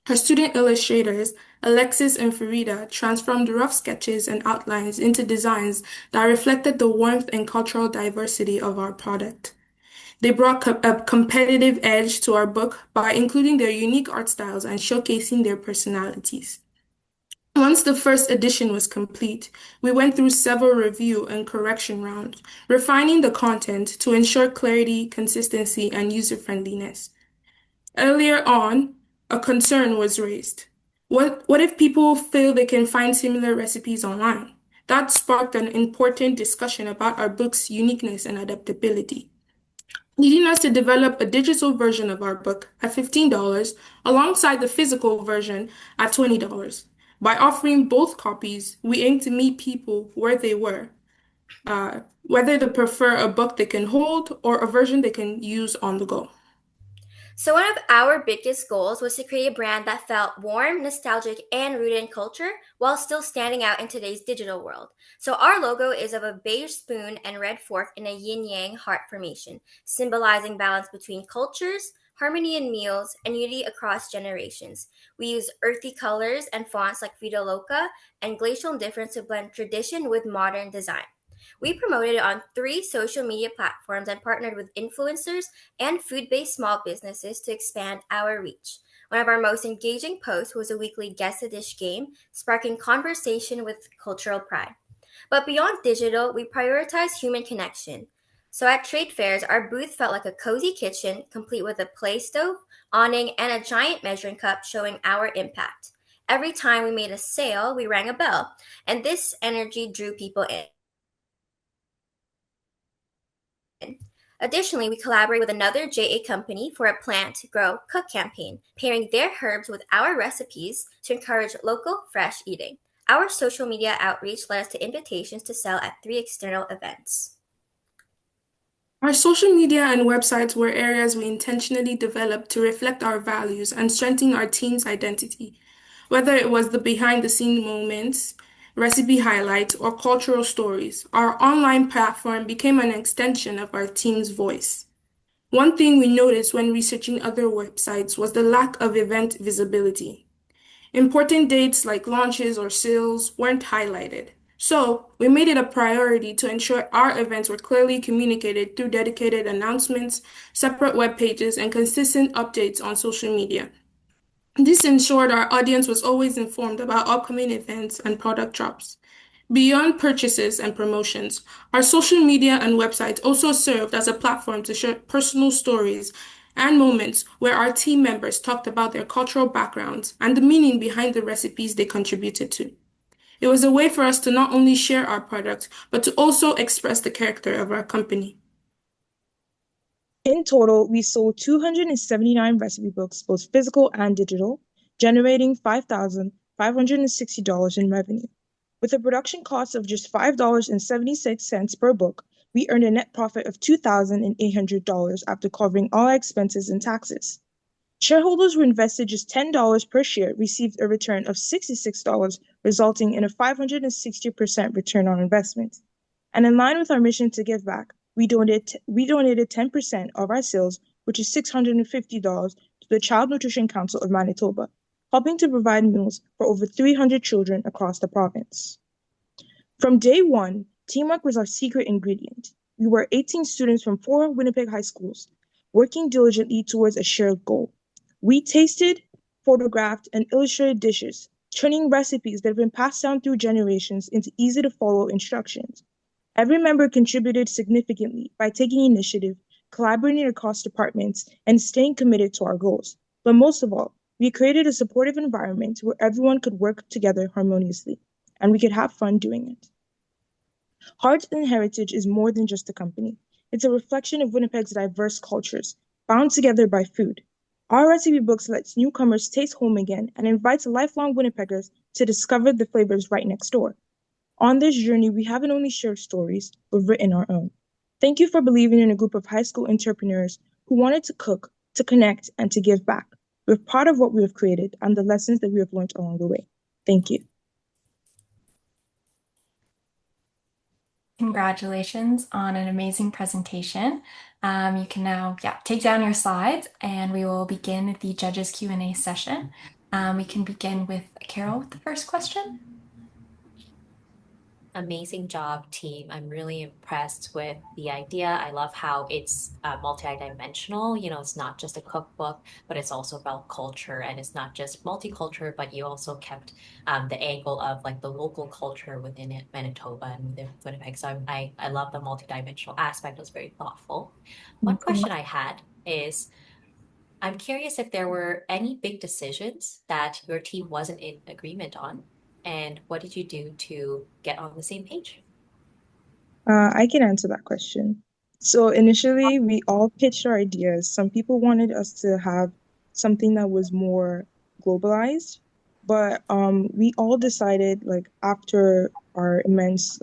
Our student illustrators, Alexis and Farida, transformed rough sketches and outlines into designs that reflected the warmth and cultural diversity of our product. They brought a competitive edge to our book by including their unique art styles and showcasing their personalities. Once the first edition was complete, we went through several review and correction rounds, refining the content to ensure clarity, consistency, and user-friendliness. Earlier on, a concern was raised. What if people feel they can find similar recipes online? That sparked an important discussion about our book's uniqueness and adaptability, leading us to develop a digital version of our book at $15 alongside the physical version at $20. By offering both copies, we aim to meet people where they were, whether they prefer a book they can hold or a version they can use on the go. So one of our biggest goals was to create a brand that felt warm, nostalgic, and rooted in culture while still standing out in today's digital world. So our logo is of a beige spoon and red fork in a yin-yang heart formation, symbolizing balance between cultures, harmony in meals, and unity across generations. We use earthy colors and fonts like Vida Loca and glacial indifference to blend tradition with modern design. We promoted it on 3 social media platforms and partnered with influencers and food-based small businesses to expand our reach. One of our most engaging posts was a weekly Guess the Dish game, sparking conversation with cultural pride. But beyond digital, we prioritize human connection. So at trade fairs, our booth felt like a cozy kitchen, complete with a play stove, awning, and a giant measuring cup showing our impact. Every time we made a sale, we rang a bell, and this energy drew people in. Additionally, we collaborate with another JA company for a plant grow cook campaign, pairing their herbs with our recipes to encourage local, fresh eating. Our social media outreach led us to invitations to sell at 3 external events. Our social media and websites were areas we intentionally developed to reflect our values and strengthen our team's identity. Whether it was the behind-the-scenes moments, recipe highlights, or cultural stories, our online platform became an extension of our team's voice. One thing we noticed when researching other websites was the lack of event visibility. Important dates like launches or sales weren't highlighted. So, we made it a priority to ensure our events were clearly communicated through dedicated announcements, separate web pages, and consistent updates on social media. This ensured our audience was always informed about upcoming events and product drops. Beyond purchases and promotions, our social media and website also served as a platform to share personal stories and moments where our team members talked about their cultural backgrounds and the meaning behind the recipes they contributed to. It was a way for us to not only share our product, but to also express the character of our company. In total, we sold 279 recipe books, both physical and digital, generating $5,560 in revenue. With a production cost of just $5.76 per book, we earned a net profit of $2,800 after covering all our expenses and taxes. Shareholders who invested just $10 per share received a return of $66, resulting in a 560% return on investment. And in line with our mission to give back, we donated 10% of our sales, which is $650, to the Child Nutrition Council of Manitoba, helping to provide meals for over 300 children across the province. From day one, teamwork was our secret ingredient. We were 18 students from 4 Winnipeg high schools, working diligently towards a shared goal. We tasted, photographed, and illustrated dishes, turning recipes that have been passed down through generations into easy-to-follow instructions. Every member contributed significantly by taking initiative, collaborating across departments, and staying committed to our goals. But most of all, we created a supportive environment where everyone could work together harmoniously, and we could have fun doing it. Heart and Heritage is more than just a company. It's a reflection of Winnipeg's diverse cultures, bound together by food. Our recipe books lets newcomers taste home again and invites lifelong Winnipeggers to discover the flavors right next door. On this journey, we haven't only shared stories, but written our own. Thank you for believing in a group of high school entrepreneurs who wanted to cook, to connect, and to give back. We're proud of what we have created and the lessons that we have learned along the way. Thank you. Congratulations on an amazing presentation. You can now, take down your slides and we will begin the judges Q&A session. We can begin with Carol with the first question. Amazing job, team. I'm really impressed with the idea. I love how it's multi-dimensional. It's not just a cookbook, but it's also about culture. And it's not just multicultural, but you also kept the angle of like the local culture within it, Manitoba and within Winnipeg. So I love the multi-dimensional aspect. It was very thoughtful. One question I had is, I'm curious if there were any big decisions that your team wasn't in agreement on. And what did you do to get on the same page? I can answer that question. So initially, we all pitched our ideas. Some people wanted us to have something that was more globalized, but we all decided, like after our immense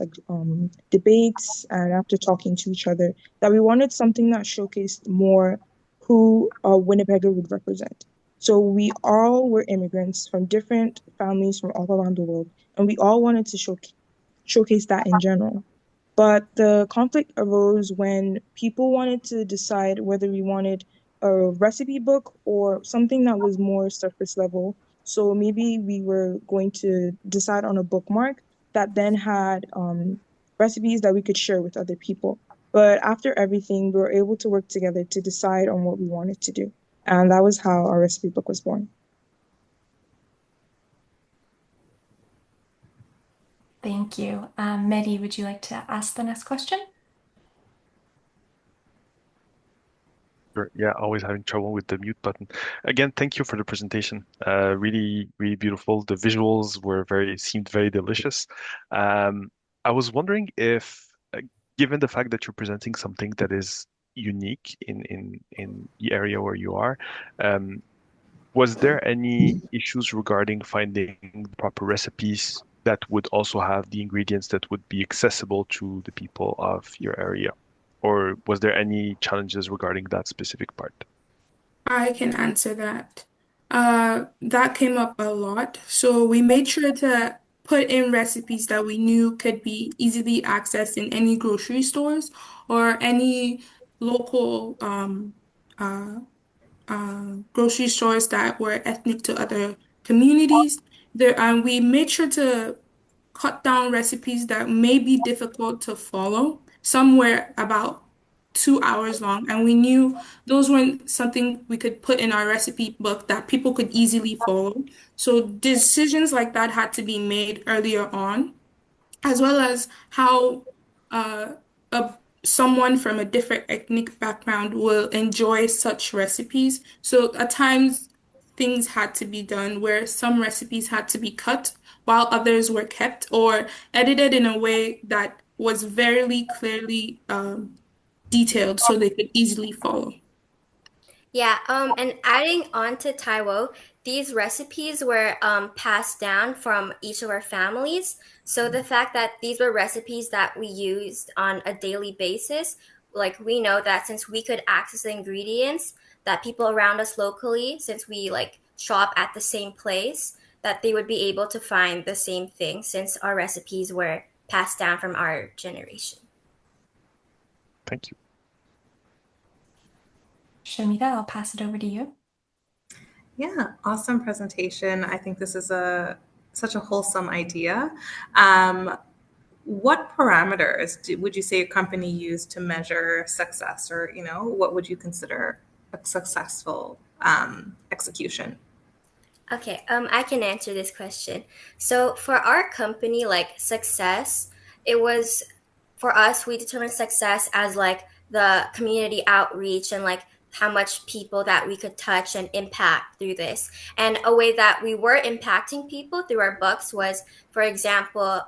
debates and after talking to each other, that we wanted something that showcased more who a Winnipegger would represent. So we all were immigrants from different families from all around the world, and we all wanted to showcase that in general. But the conflict arose when people wanted to decide whether we wanted a recipe book or something that was more surface level. So maybe we were going to decide on a bookmark that then had recipes that we could share with other people. But after everything, we were able to work together to decide on what we wanted to do. And that was how our recipe book was born. Thank you. Mehdi, would you like to ask the next question? Sure. Yeah, always having trouble with the mute button. Again, thank you for the presentation. Really, really beautiful. The visuals seemed very delicious. I was wondering if, given the fact that you're presenting something that is unique in the area where you are, was there any issues regarding finding the proper recipes that would also have the ingredients that would be accessible to the people of your area? Or was there any challenges regarding that specific part? I can answer that. That came up a lot. So we made sure to put in recipes that we knew could be easily accessed in any grocery stores or any local uh, grocery stores that were ethnic to other communities. We made sure to cut down recipes that may be difficult to follow. Some were about 2 hours long, and we knew those weren't something we could put in our recipe book that people could easily follow. So decisions like that had to be made earlier on, as well as how uh, someone from a different ethnic background will enjoy such recipes. So at times, things had to be done where some recipes had to be cut while others were kept or edited in a way that was very clearly detailed so they could easily follow. Yeah, and adding on to Taiwo, these recipes were passed down from each of our families. So the fact that these were recipes that we used on a daily basis, like we know that since we could access the ingredients, that people around us locally, since we like shop at the same place, that they would be able to find the same thing since our recipes were passed down from our generation. Thank you. Shamita, I'll pass it over to you. Yeah, awesome presentation. I think this is such a wholesome idea. What parameters would you say a company used to measure success, or what would you consider a successful execution? Okay, I can answer this question. So for our company, like success, it was for us, we determined success as like the community outreach and like how much people that we could touch and impact through this. And a way that we were impacting people through our books was, for example,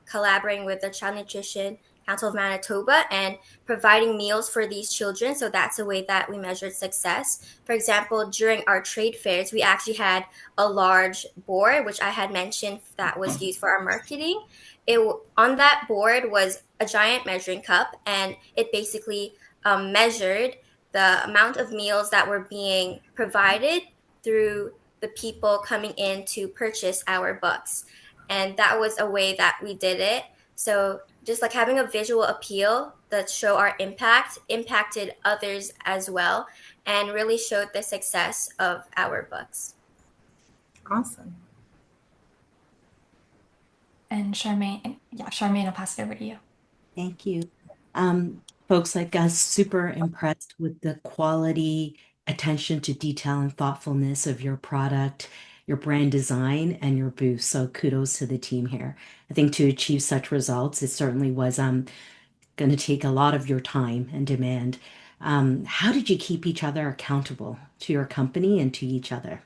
collaborating with the Child Nutrition Council of Manitoba and providing meals for these children. So that's a way that we measured success. For example, during our trade fairs, we actually had a large board, which I had mentioned that was used for our marketing. It on that board was a giant measuring cup, and it basically measured the amount of meals that were being provided through the people coming in to purchase our books. And that was a way that we did it. So just like having a visual appeal that show our impact impacted others as well and really showed the success of our books. Awesome. And Charmaine, I'll pass it over to you. Thank you. Folks like us, super impressed with the quality, attention to detail, and thoughtfulness of your product, your brand design, and your booth. So kudos to the team here. I think to achieve such results, it certainly was going to take a lot of your time and demand. How did you keep each other accountable to your company and to each other?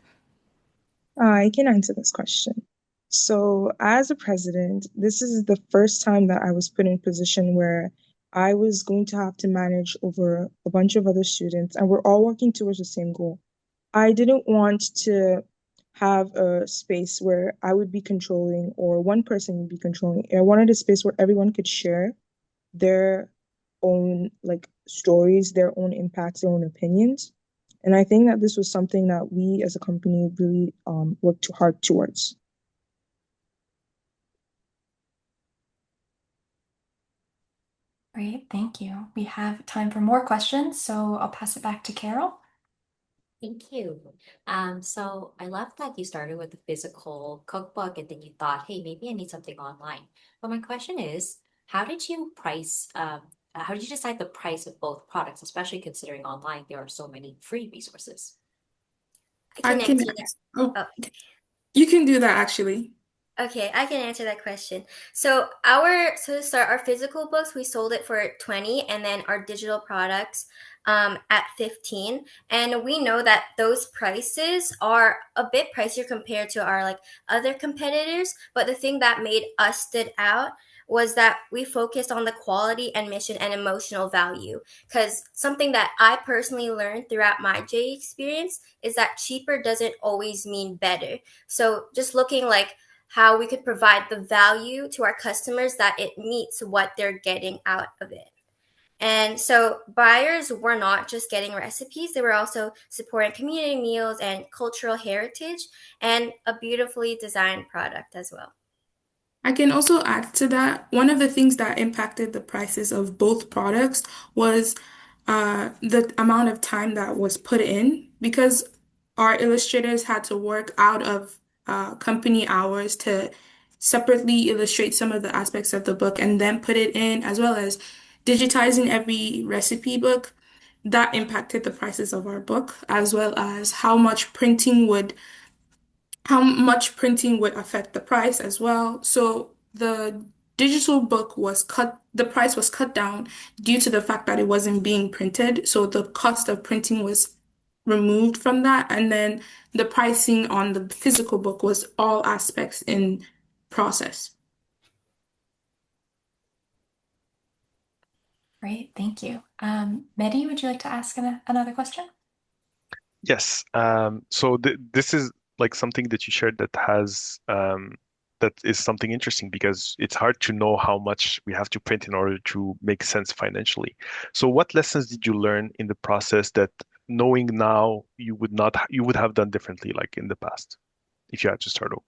I can answer this question. So, as a president, this is the first time that I was put in a position where I was going to have to manage over a bunch of other students, and we're all working towards the same goal. I didn't want to have a space where I would be controlling or one person would be controlling. I wanted a space where everyone could share their own like stories, their own impacts, their own opinions. And I think that this was something that we as a company really worked too hard towards. Great, thank you. We have time for more questions, so I'll pass it back to Carol. Thank you. So I love that you started with the physical cookbook and then you thought, hey, maybe I need something online. But my question is, how did you how did you decide the price of both products, especially considering online there are so many free resources? I can I can, answer that. oh, Oh. you can do that actually. Okay, I can answer that question. So to start, our physical books, we sold it for 20 and then our digital products at 15. And we know that those prices are a bit pricier compared to our like other competitors. But the thing that made us stood out was that we focused on the quality and mission and emotional value. Because something that I personally learned throughout my J experience is that cheaper doesn't always mean better. So just looking like how we could provide the value to our customers that it meets what they're getting out of it. And so buyers were not just getting recipes, they were also supporting community meals and cultural heritage and a beautifully designed product as well. I can also add to that. One of the things that impacted the prices of both products was the amount of time that was put in because our illustrators had to work out of company hours to separately illustrate some of the aspects of the book and then put it in, as well as digitizing every recipe book. That impacted the prices of our book, as well as how much printing would affect the price as well. So the digital book the price was cut down due to the fact that it wasn't being printed. So the cost of printing was removed from that. And then the pricing on the physical book was all aspects in process. Great, thank you. Mehdi, would you like to ask another question? Yes. So this is like something that you shared that is something interesting because it's hard to know how much we have to print in order to make sense financially. So what lessons did you learn in the process that knowing now you would have done differently like in the past if you had to start over?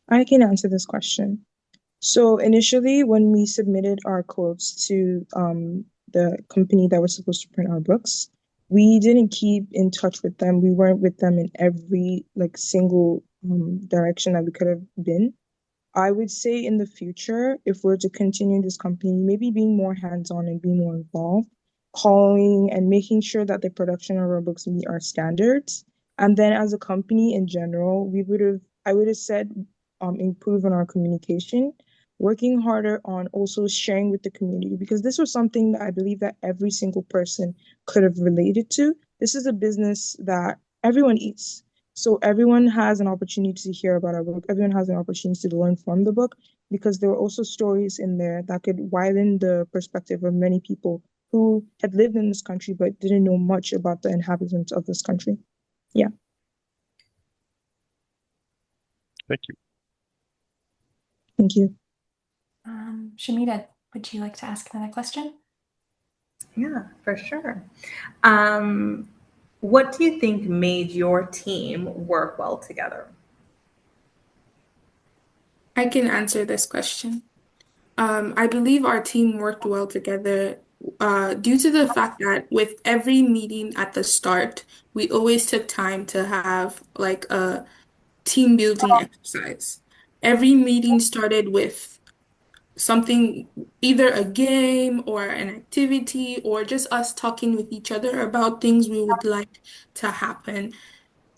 I can answer this question. So initially, when we submitted our quotes to the company that was supposed to print our books, we didn't keep in touch with them. We weren't with them in every like single direction that we could have been. I would say in the future, if we're to continue this company, maybe being more hands-on and being more involved, calling and making sure that the production of our books meet our standards. And then as a company in general, I would have said, improve on our communication, working harder on also sharing with the community, because this was something that I believe that every single person could have related to. This is a business that everyone eats. So everyone has an opportunity to hear about our book. Everyone has an opportunity to learn from the book because there were also stories in there that could widen the perspective of many people who had lived in this country but didn't know much about the inhabitants of this country. Yeah. Thank you. Thank you. Shamita, would you like to ask another question? Yeah, for sure. What do you think made your team work well together? I can answer this question. I believe our team worked well together due to the fact that with every meeting at the start, we always took time to have like a team building exercise. Every meeting started with something, either a game or an activity, or just us talking with each other about things we would like to happen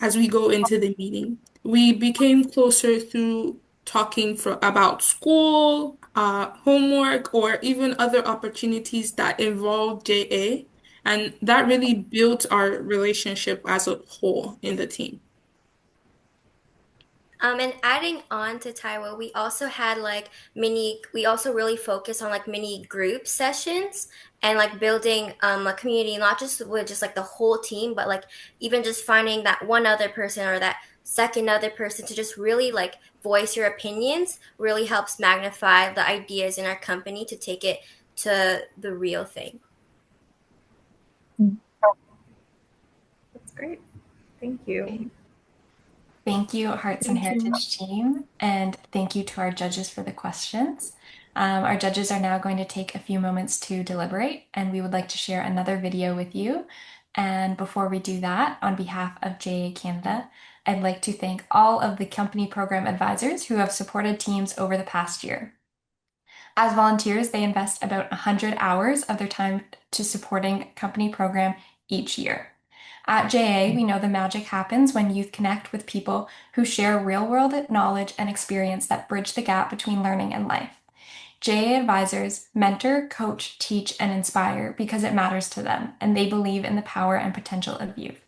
as we go into the meeting. We became closer through talking about school, homework, or even other opportunities that involve JA. And that really built our relationship as a whole in the team. And adding on to Taiwo, we also had we also really focused on like mini group sessions and like building a community, not just with just like the whole team, but like even just finding that one other person or that second other person to just really like voice your opinions really helps magnify the ideas in our company to take it to the real thing. That's great. Thank you. Thank you, Hearts and Heritage team, and thank you to our judges for the questions. Our judges are now going to take a few moments to deliberate, and we would like to share another video with you. And before we do that, on behalf of JA Canada, I'd like to thank all of the company program advisors who have supported teams over the past year. As volunteers, they invest about 100 hours of their time to supporting company program each year. At JA, we know the magic happens when youth connect with people who share real-world knowledge and experience that bridge the gap between learning and life. JA advisors mentor, coach, teach, and inspire because it matters to them, and they believe in the power and potential of youth.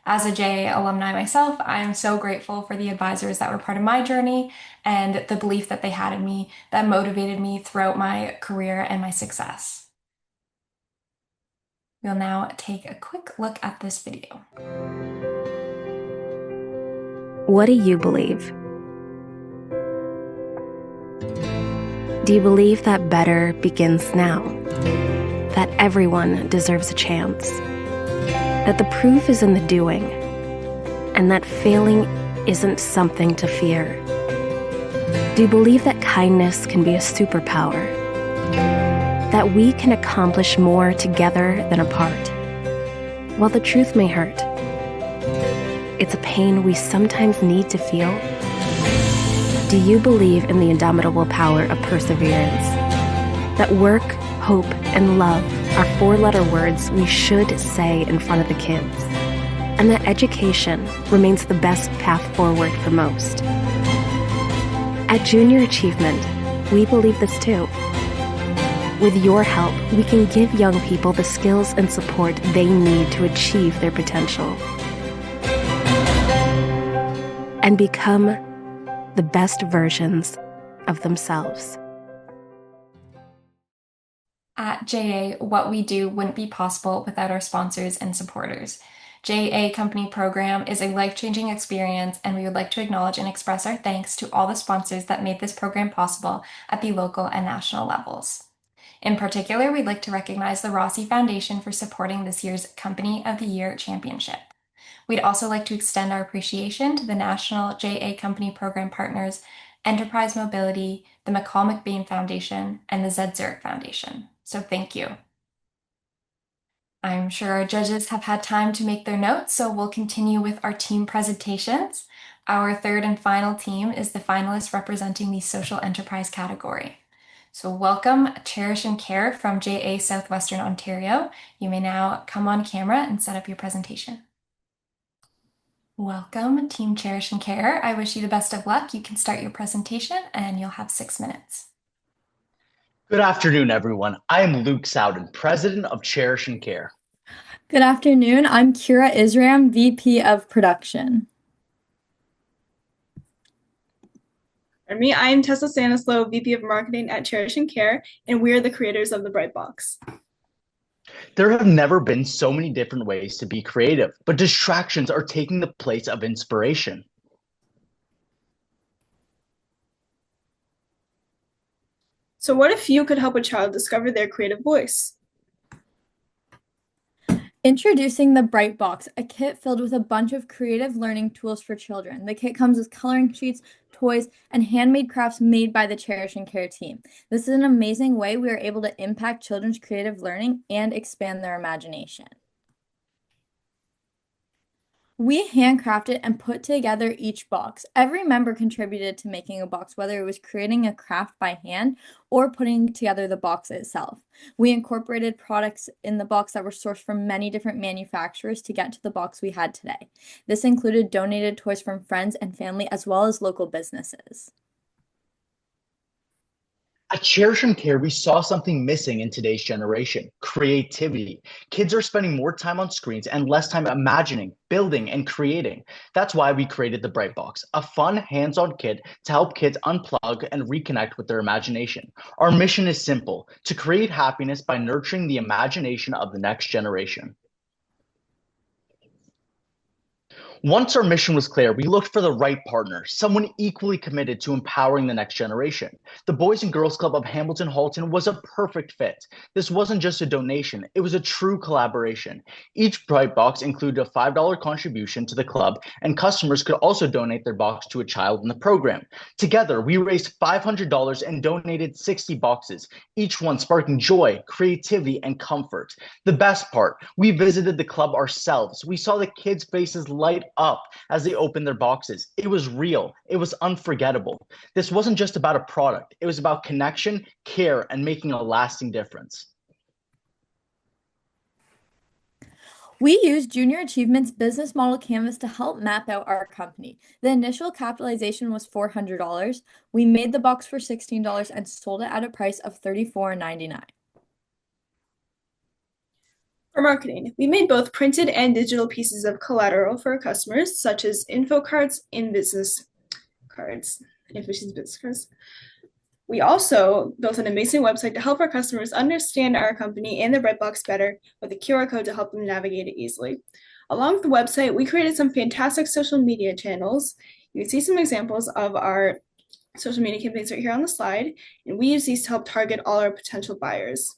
As a JA alumni myself, I am so grateful for the advisors that were part of my journey and the belief that they had in me that motivated me throughout my career and my success. We'll now take a quick look at this video. What do you believe? Do you believe that better begins now? That everyone deserves a chance? That the proof is in the doing? And that failing isn't something to fear? Do you believe that kindness can be a superpower? that we can accomplish more together than apart. While the truth may hurt, it's a pain we sometimes need to feel. Do you believe in the indomitable power of perseverance? That work, hope, and love are four-letter words we should say in front of the kids, and that education remains the best path forward for most. At Junior Achievement, we believe this too. With your help, we can give young people the skills and support they need to achieve their potential and become the best versions of themselves. At JA, what we do wouldn't be possible without our sponsors and supporters. JA Company Program is a life-changing experience, and we would like to acknowledge and express our thanks to all the sponsors that made this program possible at the local and national levels. In particular, we'd like to recognize the Rossi Foundation for supporting this year's Company of the Year Championship. We'd also like to extend our appreciation to the National JA Company Program partners, Enterprise Mobility, the McCall McBain Foundation, and the Zed Zurich Foundation. So thank you. I'm sure our judges have had time to make their notes, so we'll continue with our team presentations. Our third and final team is the finalists representing the social enterprise category. So welcome Cherish and Care from JA Southwestern Ontario. You may now come on camera and set up your presentation. Welcome, Team Cherish and Care. I wish you the best of luck. You can start your presentation and you'll have 6 minutes. Good afternoon, everyone. I am Luke Sowden, President of Cherish and Care. Good afternoon. I'm Kira Isram, VP of Production. And me, I am Tessa Sanislow, VP of Marketing at Cherish and Care, and we are the creators of the Bright Box. There have never been so many different ways to be creative, but distractions are taking the place of inspiration. So what if you could help a child discover their creative voice? Introducing the Bright Box, a kit filled with a bunch of creative learning tools for children. The kit comes with coloring sheets, toys, and handmade crafts made by the Cherish and Care team. This is an amazing way we are able to impact children's creative learning and expand their imagination. We handcrafted and put together each box. Every member contributed to making a box, whether it was creating a craft by hand or putting together the box itself. We incorporated products in the box that were sourced from many different manufacturers to get to the box we had today. This included donated toys from friends and family as well as local businesses. At Cherish and Care, we saw something missing in today's generation: creativity. Kids are spending more time on screens and less time imagining, building, and creating. That's why we created the Bright Box, a fun, hands-on kit to help kids unplug and reconnect with their imagination. Our mission is simple: to create happiness by nurturing the imagination of the next generation. Once our mission was clear, we looked for the right partner, someone equally committed to empowering the next generation. The Boys and Girls Club of Hamilton Halton was a perfect fit. This wasn't just a donation, it was a true collaboration. Each Bright Box included a $5 contribution to the club, and customers could also donate their box to a child in the program. Together, we raised $500 and donated 60 boxes, each one sparking joy, creativity, and comfort. The best part, we visited the club ourselves. We saw the kids' faces light up as they opened their boxes. It was real. It was unforgettable. This wasn't just about a product. It was about connection, care, and making a lasting difference. We used Junior Achievement's business model canvas to help map out our company. The initial capitalization was $400. We made the box for $16 and sold it at a price of $34.99. For marketing, we made both printed and digital pieces of collateral for our customers, such as info cards and business cards. We also built an amazing website to help our customers understand our company and the Bright Box better, with a QR code to help them navigate it easily. Along with the website, we created some fantastic social media channels. You can see some examples of our social media campaigns right here on the slide, and we use these to help target all our potential buyers.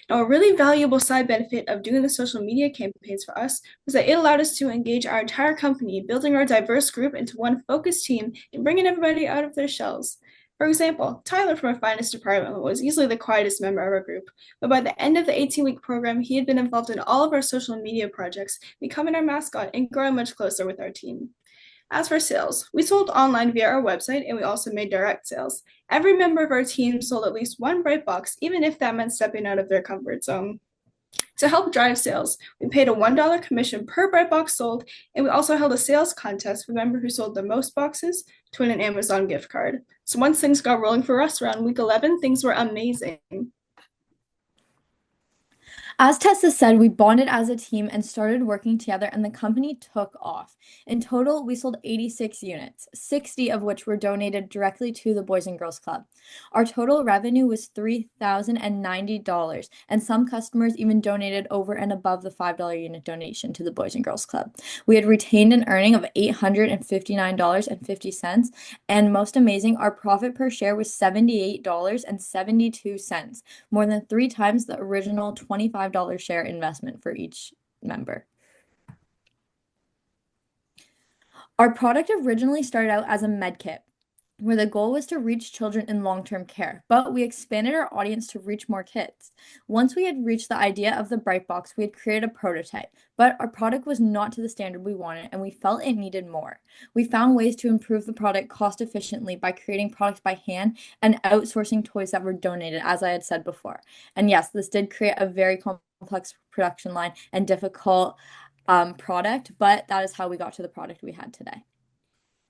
Now, a really valuable side benefit of doing the social media campaigns for us was that it allowed us to engage our entire company, building our diverse group into one focused team and bringing everybody out of their shells. For example, Tyler from our finance department was easily the quietest member of our group, but by the end of the 18-week program, he had been involved in all of our social media projects, becoming our mascot and growing much closer with our team. As for sales, we sold online via our website and we also made direct sales. Every member of our team sold at least one Brightbox, even if that meant stepping out of their comfort zone. To help drive sales, we paid a $1 commission per Brightbox sold, and we also held a sales contest for the member who sold the most boxes to win an Amazon gift card. So once things got rolling for us around week 11, things were amazing. As Tessa said, we bonded as a team and started working together, and the company took off. In total, we sold 86 units, 60 of which were donated directly to the Boys and Girls Club. Our total revenue was $3,090, and some customers even donated over and above the $5 unit donation to the Boys and Girls Club. We had retained an earning of $859.50, and most amazing, our profit per share was $78.72, more than 3 times the original $25 share investment for each member. Our product originally started out as a med kit, where the goal was to reach children in long-term care, but we expanded our audience to reach more kids. Once we had reached the idea of the Brightbox, we had created a prototype, but our product was not to the standard we wanted, and we felt it needed more. We found ways to improve the product cost efficiently by creating products by hand and outsourcing toys that were donated, as I had said before. And yes, this did create a very complex production line and difficult product, but that is how we got to the product we had today.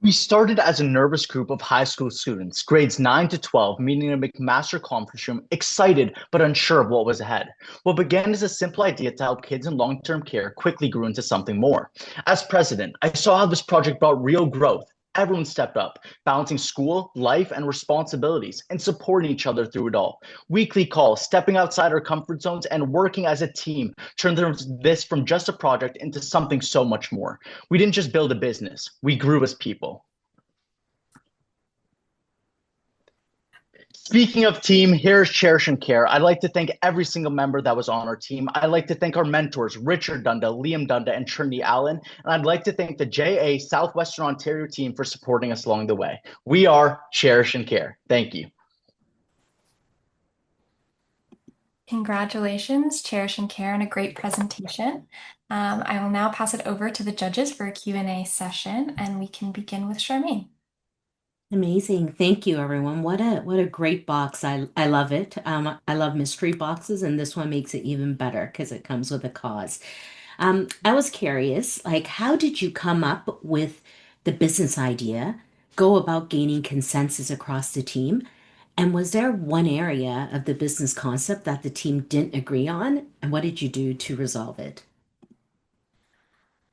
We started as a nervous group of high school students, grades 9 to 12, meeting in a McMaster conference room, excited but unsure of what was ahead. What began as a simple idea to help kids in long-term care quickly grew into something more. As president, I saw how this project brought real growth. Everyone stepped up, balancing school, life, and responsibilities, and supporting each other through it all. Weekly calls, stepping outside our comfort zones, and working as a team turned this from just a project into something so much more. We didn't just build a business, we grew as people. Speaking of team, here's Cherish and Care. I'd like to thank every single member that was on our team. I'd like to thank our mentors, Richard Dunda, Liam Dunda, and Trinity Allen. And I'd like to thank the JA Southwestern Ontario team for supporting us along the way. We are Cherish and Care. Thank you. Congratulations, Cherish and Care, on a great presentation. I will now pass it over to the judges for a Q&A session, and we can begin with Charmaine. Amazing. Thank you, everyone. What a great box. I love it. I love mystery boxes, and this one makes it even better because it comes with a cause. I was curious, like, how did you come up with the business idea, go about gaining consensus across the team? And was there one area of the business concept that the team didn't agree on? And what did you do to resolve it?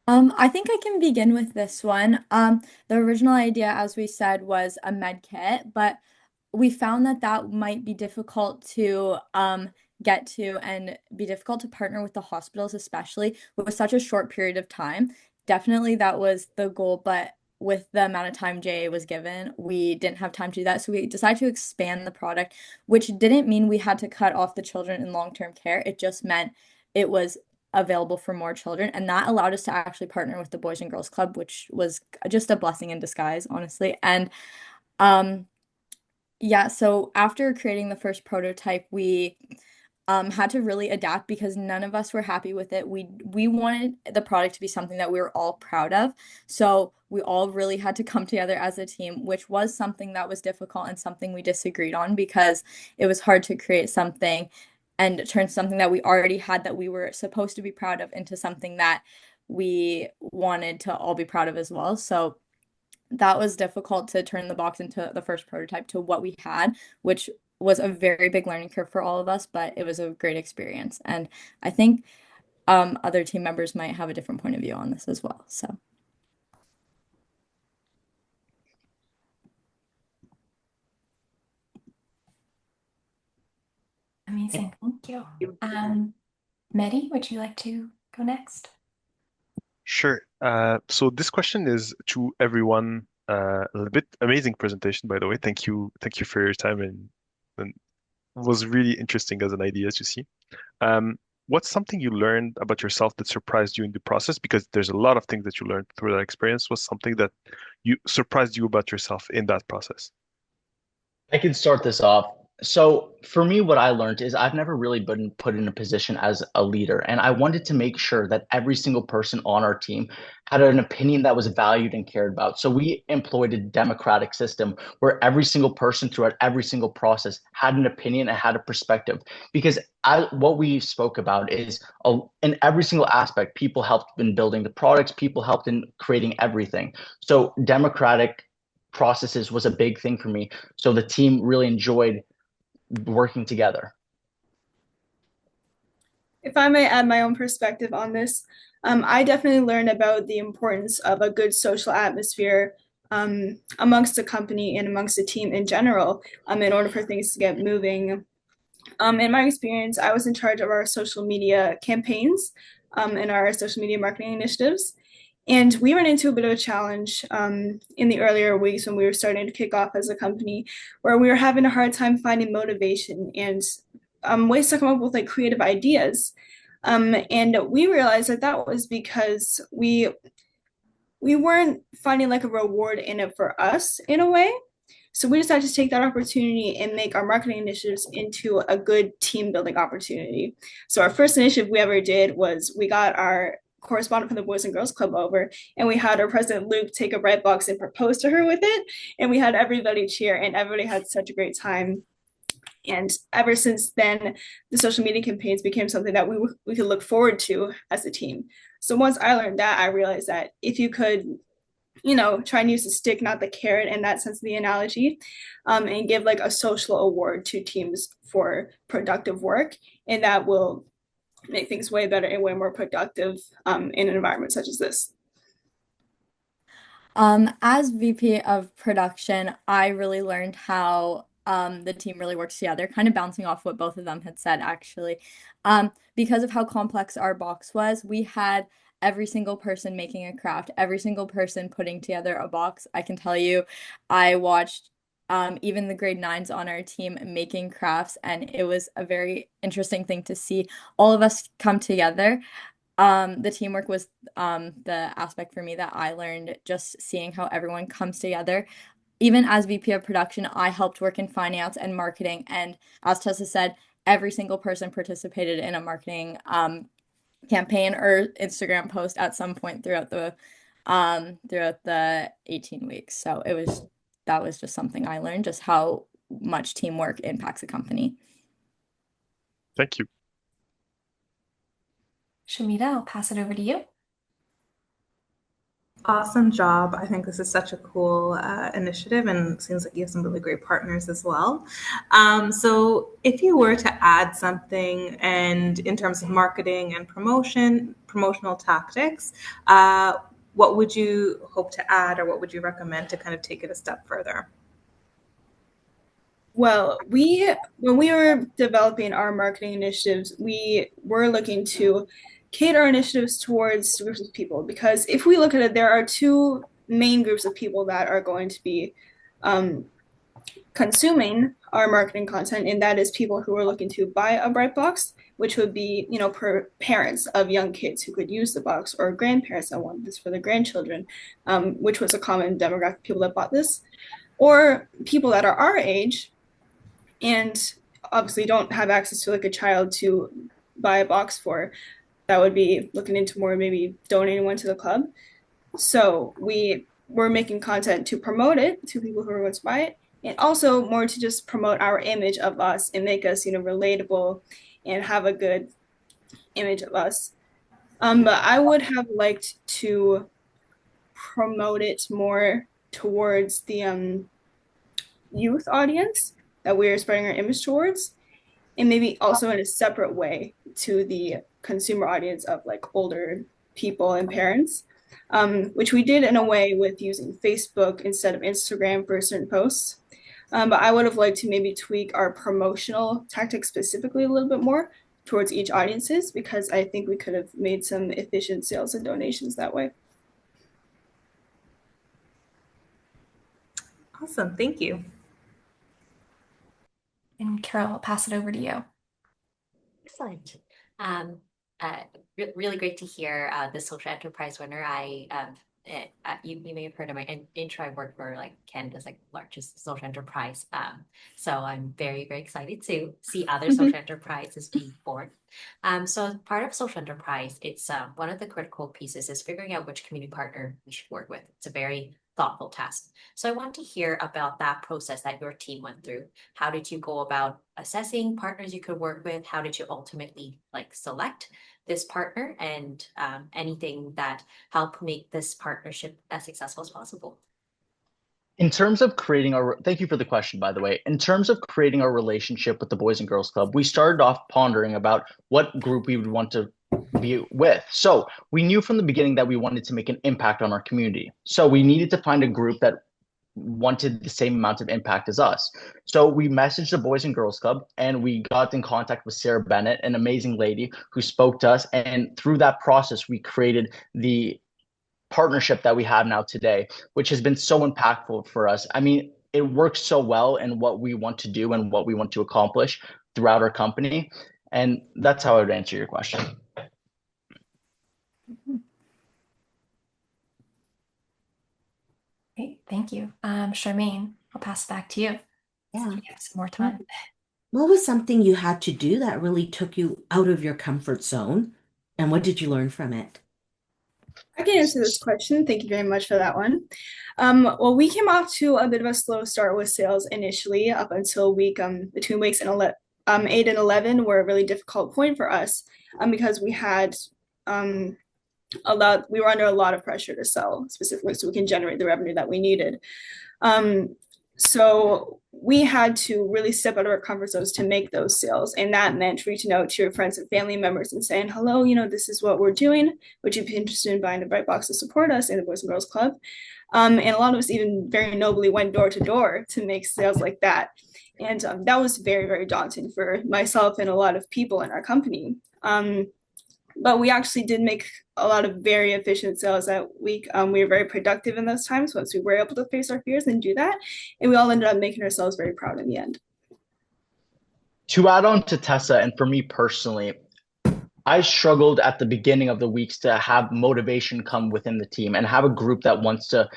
I think I can begin with this one. The original idea, as we said, was a med kit, but we found that that might be difficult to get to and be difficult to partner with the hospitals, especially with such a short period of time. Definitely that was the goal, but with the amount of time JA was given, we didn't have time to do that. So we decided to expand the product, which didn't mean we had to cut off the children in long-term care. It just meant it was available for more children, and that allowed us to actually partner with the Boys and Girls Club, which was just a blessing in disguise, honestly. And yeah, so after creating the first prototype, we had to really adapt because none of us were happy with it. We wanted the product to be something that we were all proud of, so we all really had to come together as a team, which was something that was difficult and something we disagreed on because it was hard to create something and turn something that we already had that we were supposed to be proud of into something that we wanted to all be proud of as well. So that was difficult to turn the box into the first prototype to what we had, which was a very big learning curve for all of us, but it was a great experience. And I think other team members might have a different point of view on this as well. So. Amazing. Thank you. Mehdi, would you like to go next? Sure. So this question is to everyone. A little bit amazing presentation, by the way. Thank you for your time, and it was really interesting as an idea to see. What's something you learned about yourself that surprised you in the process? Because there's a lot of things that you learned through that experience. What's something that you surprised you about yourself in that process? I can start this off. So for me, what I learned is I've never really been put in a position as a leader, and I wanted to make sure that every single person on our team had an opinion that was valued and cared about. So we employed a democratic system where every single person throughout every single process had an opinion and had a perspective. Because what we spoke about is in every single aspect, people helped in building the products, people helped in creating everything. So democratic processes was a big thing for me. So the team really enjoyed working together. If I may add my own perspective on this, I definitely learned about the importance of a good social atmosphere amongst the company and amongst the team in general in order for things to get moving. In my experience, I was in charge of our social media campaigns and our social media marketing initiatives. And we ran into a bit of a challenge in the earlier weeks when we were starting to kick off as a company, where we were having a hard time finding motivation and ways to come up with like creative ideas. And we realized that that was because we weren't finding like a reward in it for us in a way. So we decided to take that opportunity and make our marketing initiatives into a good team building opportunity. So our first initiative we ever did was we got our correspondent from the Boys and Girls Club over, and we had our president Luke take a bright box and propose to her with it, and we had everybody cheer, and everybody had such a great time. And ever since then, the social media campaigns became something that we could look forward to as a team. So once I learned that, I realized that if you could try and use the stick, not the carrot in that sense of the analogy, and give like a social award to teams for productive work. And that will make things way better and way more productive in an environment such as this. As VP of production, I really learned how the team really works together, kind of bouncing off what both of them had said, actually. Because of how complex our box was, we had every single person making a craft, every single person putting together a box. I can tell you, I watched even the grade nines on our team making crafts, and it was a very interesting thing to see all of us come together. The teamwork was the aspect for me that I learned, just seeing how everyone comes together. Even as VP of production, I helped work in finance and marketing, and as Tessa said, every single person participated in a marketing campaign or Instagram post at some point throughout the 18 weeks. So that was just something I learned, just how much teamwork impacts a company. Thank you. Shamita, I'll pass it over to you. Awesome job. I think this is such a cool initiative, and it seems like you have some really great partners as well. So if you were to add something and in terms of marketing and promotional tactics, what would you hope to add, or what would you recommend to kind of take it a step further? Well, when we were developing our marketing initiatives, we were looking to cater our initiatives towards groups of people, because if we look at it, there are two main groups of people that are going to be consuming our marketing content, and that is people who are looking to buy a bright box, which would be parents of young kids who could use the box, or grandparents that want this for their grandchildren, which was a common demographic of people that bought this, or people that are our age and obviously don't have access to like a child to buy a box for, that would be looking into more maybe donating one to the club. So we were making content to promote it to people who are going to buy it, and also more to just promote our image of us and make us relatable and have a good image of us. But I would have liked to promote it more towards the youth audience that we're spreading our image towards, and maybe also in a separate way to the consumer audience of like older people and parents, which we did in a way with using Facebook instead of Instagram for certain posts. But I would have liked to maybe tweak our promotional tactics specifically a little bit more towards each audiences, because I think we could have made some efficient sales and donations that way. Awesome. Thank you. And Carol, I'll pass it over to you. Excellent. Really great to hear the social enterprise winner. I you may have heard of my intro. I work for like Canada's like largest social enterprise. So I'm very, very excited to see other social enterprises being born. So part of social enterprise, it's one of the critical pieces is figuring out which community partner we should work with. It's a very thoughtful task. So I want to hear about that process that your team went through. How did you go about assessing partners you could work with? How did you ultimately like select this partner, and anything that helped make this partnership as successful as possible? In terms of creating our, thank you for the question, by the way. In terms of creating our relationship with the Boys and Girls Club, we started off pondering about what group we would want to be with. So we knew from the beginning that we wanted to make an impact on our community. So we needed to find a group that wanted the same amount of impact as us. So we messaged the Boys and Girls Club and we got in contact with Sarah Bennett, an amazing lady who spoke to us. And through that process, we created the partnership that we have now today, which has been so impactful for us. I mean, it works so well in what we want to do and what we want to accomplish throughout our company. And that's how I would answer your question. Great, thank you. Charmaine, I'll pass it back to you. Yeah. We have some more time. What was something you had to do that really took you out of your comfort zone? And what did you learn from it? I can answer this question. Thank you very much for that one. Well, we came off to a bit of a slow start with sales initially, up until between weeks 8 and 11 were a really difficult point for us, because we had we were under a lot of pressure to sell specifically so we can generate the revenue that we needed. So we had to really step out of our comfort zones to make those sales. And that meant reaching out to your friends and family members and saying, hello, this is what we're doing. Would you be interested in buying a Brightbox to support us in the Boys and Girls Club? And a lot of us even very nobly went door to door to make sales like that. And that was very, very daunting for myself and a lot of people in our company. But we actually did make a lot of very efficient sales that week. We were very productive in those times once we were able to face our fears and do that. And we all ended up making ourselves very proud in the end. To add on to Tessa, and for me personally, I struggled at the beginning of the weeks to have motivation come within the team and have a group that wants to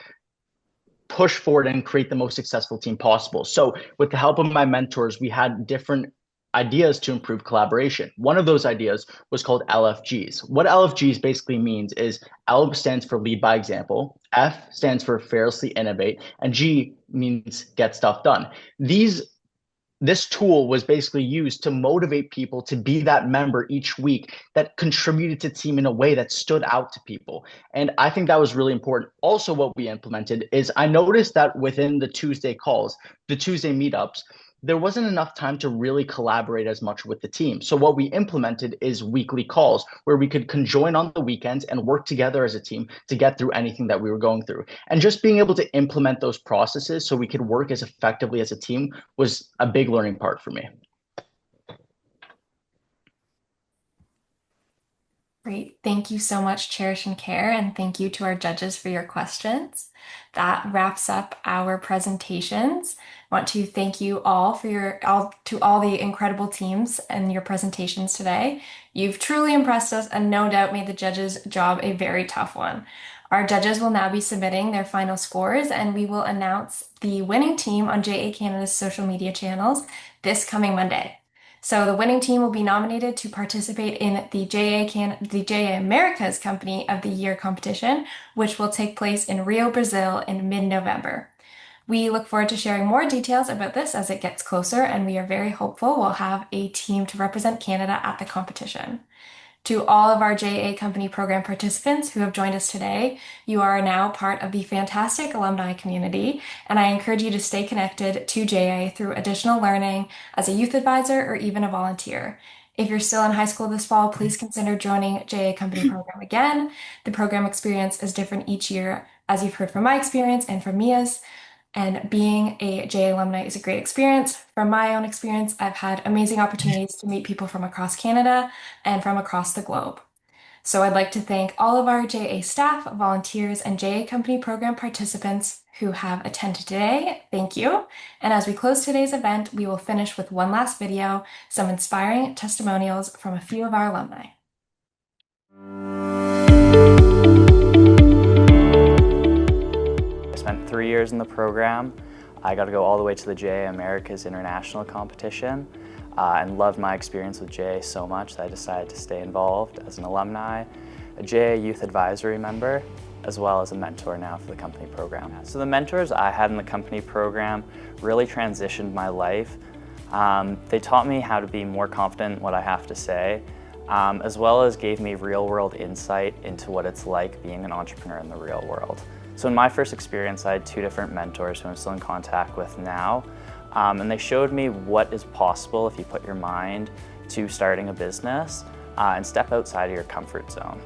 push forward and create the most successful team possible. So with the help of my mentors, we had different ideas to improve collaboration. One of those ideas was called LFGs. What LFGs basically means is L stands for lead by example, F stands for fearlessly innovate, and G means get stuff done. This tool was basically used to motivate people to be that member each week that contributed to the team in a way that stood out to people. And I think that was really important. Also, what we implemented is I noticed that within the Tuesday calls, the Tuesday meetups, there wasn't enough time to really collaborate as much with the team. So what we implemented is weekly calls where we could conjoin on the weekends and work together as a team to get through anything that we were going through. And just being able to implement those processes so we could work as effectively as a team was a big learning part for me. Great. Thank you so much, Cherish and Care, and thank you to our judges for your questions. That wraps up our presentations. I want to thank you all for all the incredible teams and your presentations today. You've truly impressed us and no doubt made the judges' job a very tough one. Our judges will now be submitting their final scores, and we will announce the winning team on JA Canada's social media channels this coming Monday. So the winning team will be nominated to participate in the JA America's Company of the Year competition, which will take place in Rio, Brazil in mid-November. We look forward to sharing more details about this as it gets closer, and we are very hopeful we'll have a team to represent Canada at the competition. To all of our JA Company Program participants who have joined us today, you are now part of the fantastic alumni community, and I encourage you to stay connected to JA through additional learning as a youth advisor or even a volunteer. If you're still in high school this fall, please consider joining JA Company Program again. The program experience is different each year, as you've heard from my experience and from Mia's. And being a JA alumni is a great experience. From my own experience, I've had amazing opportunities to meet people from across Canada and from across the globe. So I'd like to thank all of our JA staff, volunteers, and JA Company Program participants who have attended today. Thank you. And as we close today's event, we will finish with one last video, some inspiring testimonials from a few of our alumni. spent 3 years in the program. I got to go all the way to the JA America's International competition and loved my experience with JA so much that I decided to stay involved as an alumni, a JA Youth Advisory member, as well as a mentor now for the company program. So the mentors I had in the company program really transitioned my life. They taught me how to be more confident in what I have to say, as well as gave me real-world insight into what it's like being an entrepreneur in the real world. So in my first experience, I had 2 different mentors who I'm still in contact with now, and they showed me what is possible if you put your mind to starting a business and step outside of your comfort zone.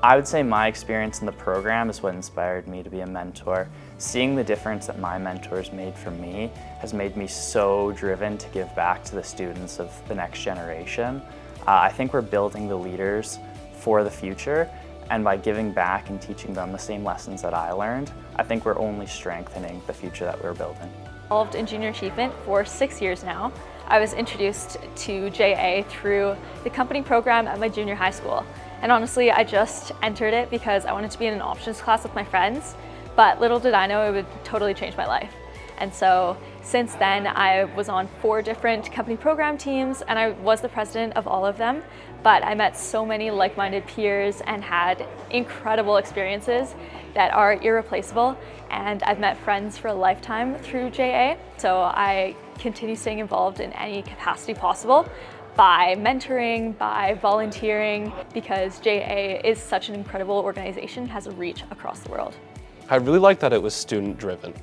I would say my experience in the program is what inspired me to be a mentor. Seeing the difference that my mentors made for me has made me so driven to give back to the students of the next generation. I think we're building the leaders for the future, and by giving back and teaching them the same lessons that I learned, I think we're only strengthening the future that we're building. Involved in junior achievement for 6 years now. I was introduced to JA through the company program at my junior high school. And honestly, I just entered it because I wanted to be in an options class with my friends, but little did I know it would totally change my life. And so since then, I was on 4 different company program teams, and I was the president of all of them. But I met so many like-minded peers and had incredible experiences that are irreplaceable. And I've met friends for a lifetime through JA. So I continue staying involved in any capacity possible by mentoring, by volunteering, because JA is such an incredible organization, has a reach across the world. I really like that it was student-driven.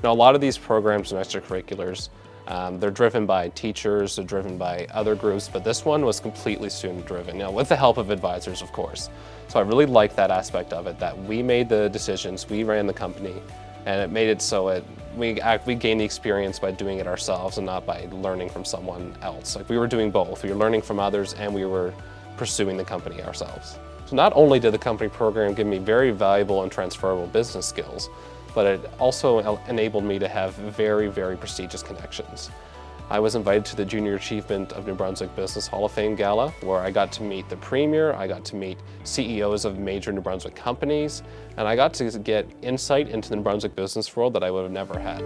Now, a lot of these programs and extracurriculars, they're driven by teachers, they're driven by other groups, but this one was completely student-driven, with the help of advisors, of course. So I really like that aspect of it, that we made the decisions, we ran the company, and it made it so we gained the experience by doing it ourselves and not by learning from someone else. Like, we were doing both. We were learning from others and we were pursuing the company ourselves. So not only did the company program give me very valuable and transferable business skills, but it also enabled me to have very, very prestigious connections. I was invited to the Junior Achievement of New Brunswick Business Hall of Fame Gala, where I got to meet the Premier, I got to meet CEOs of major New Brunswick companies, and I got to get insight into the New Brunswick business world that I would have never had.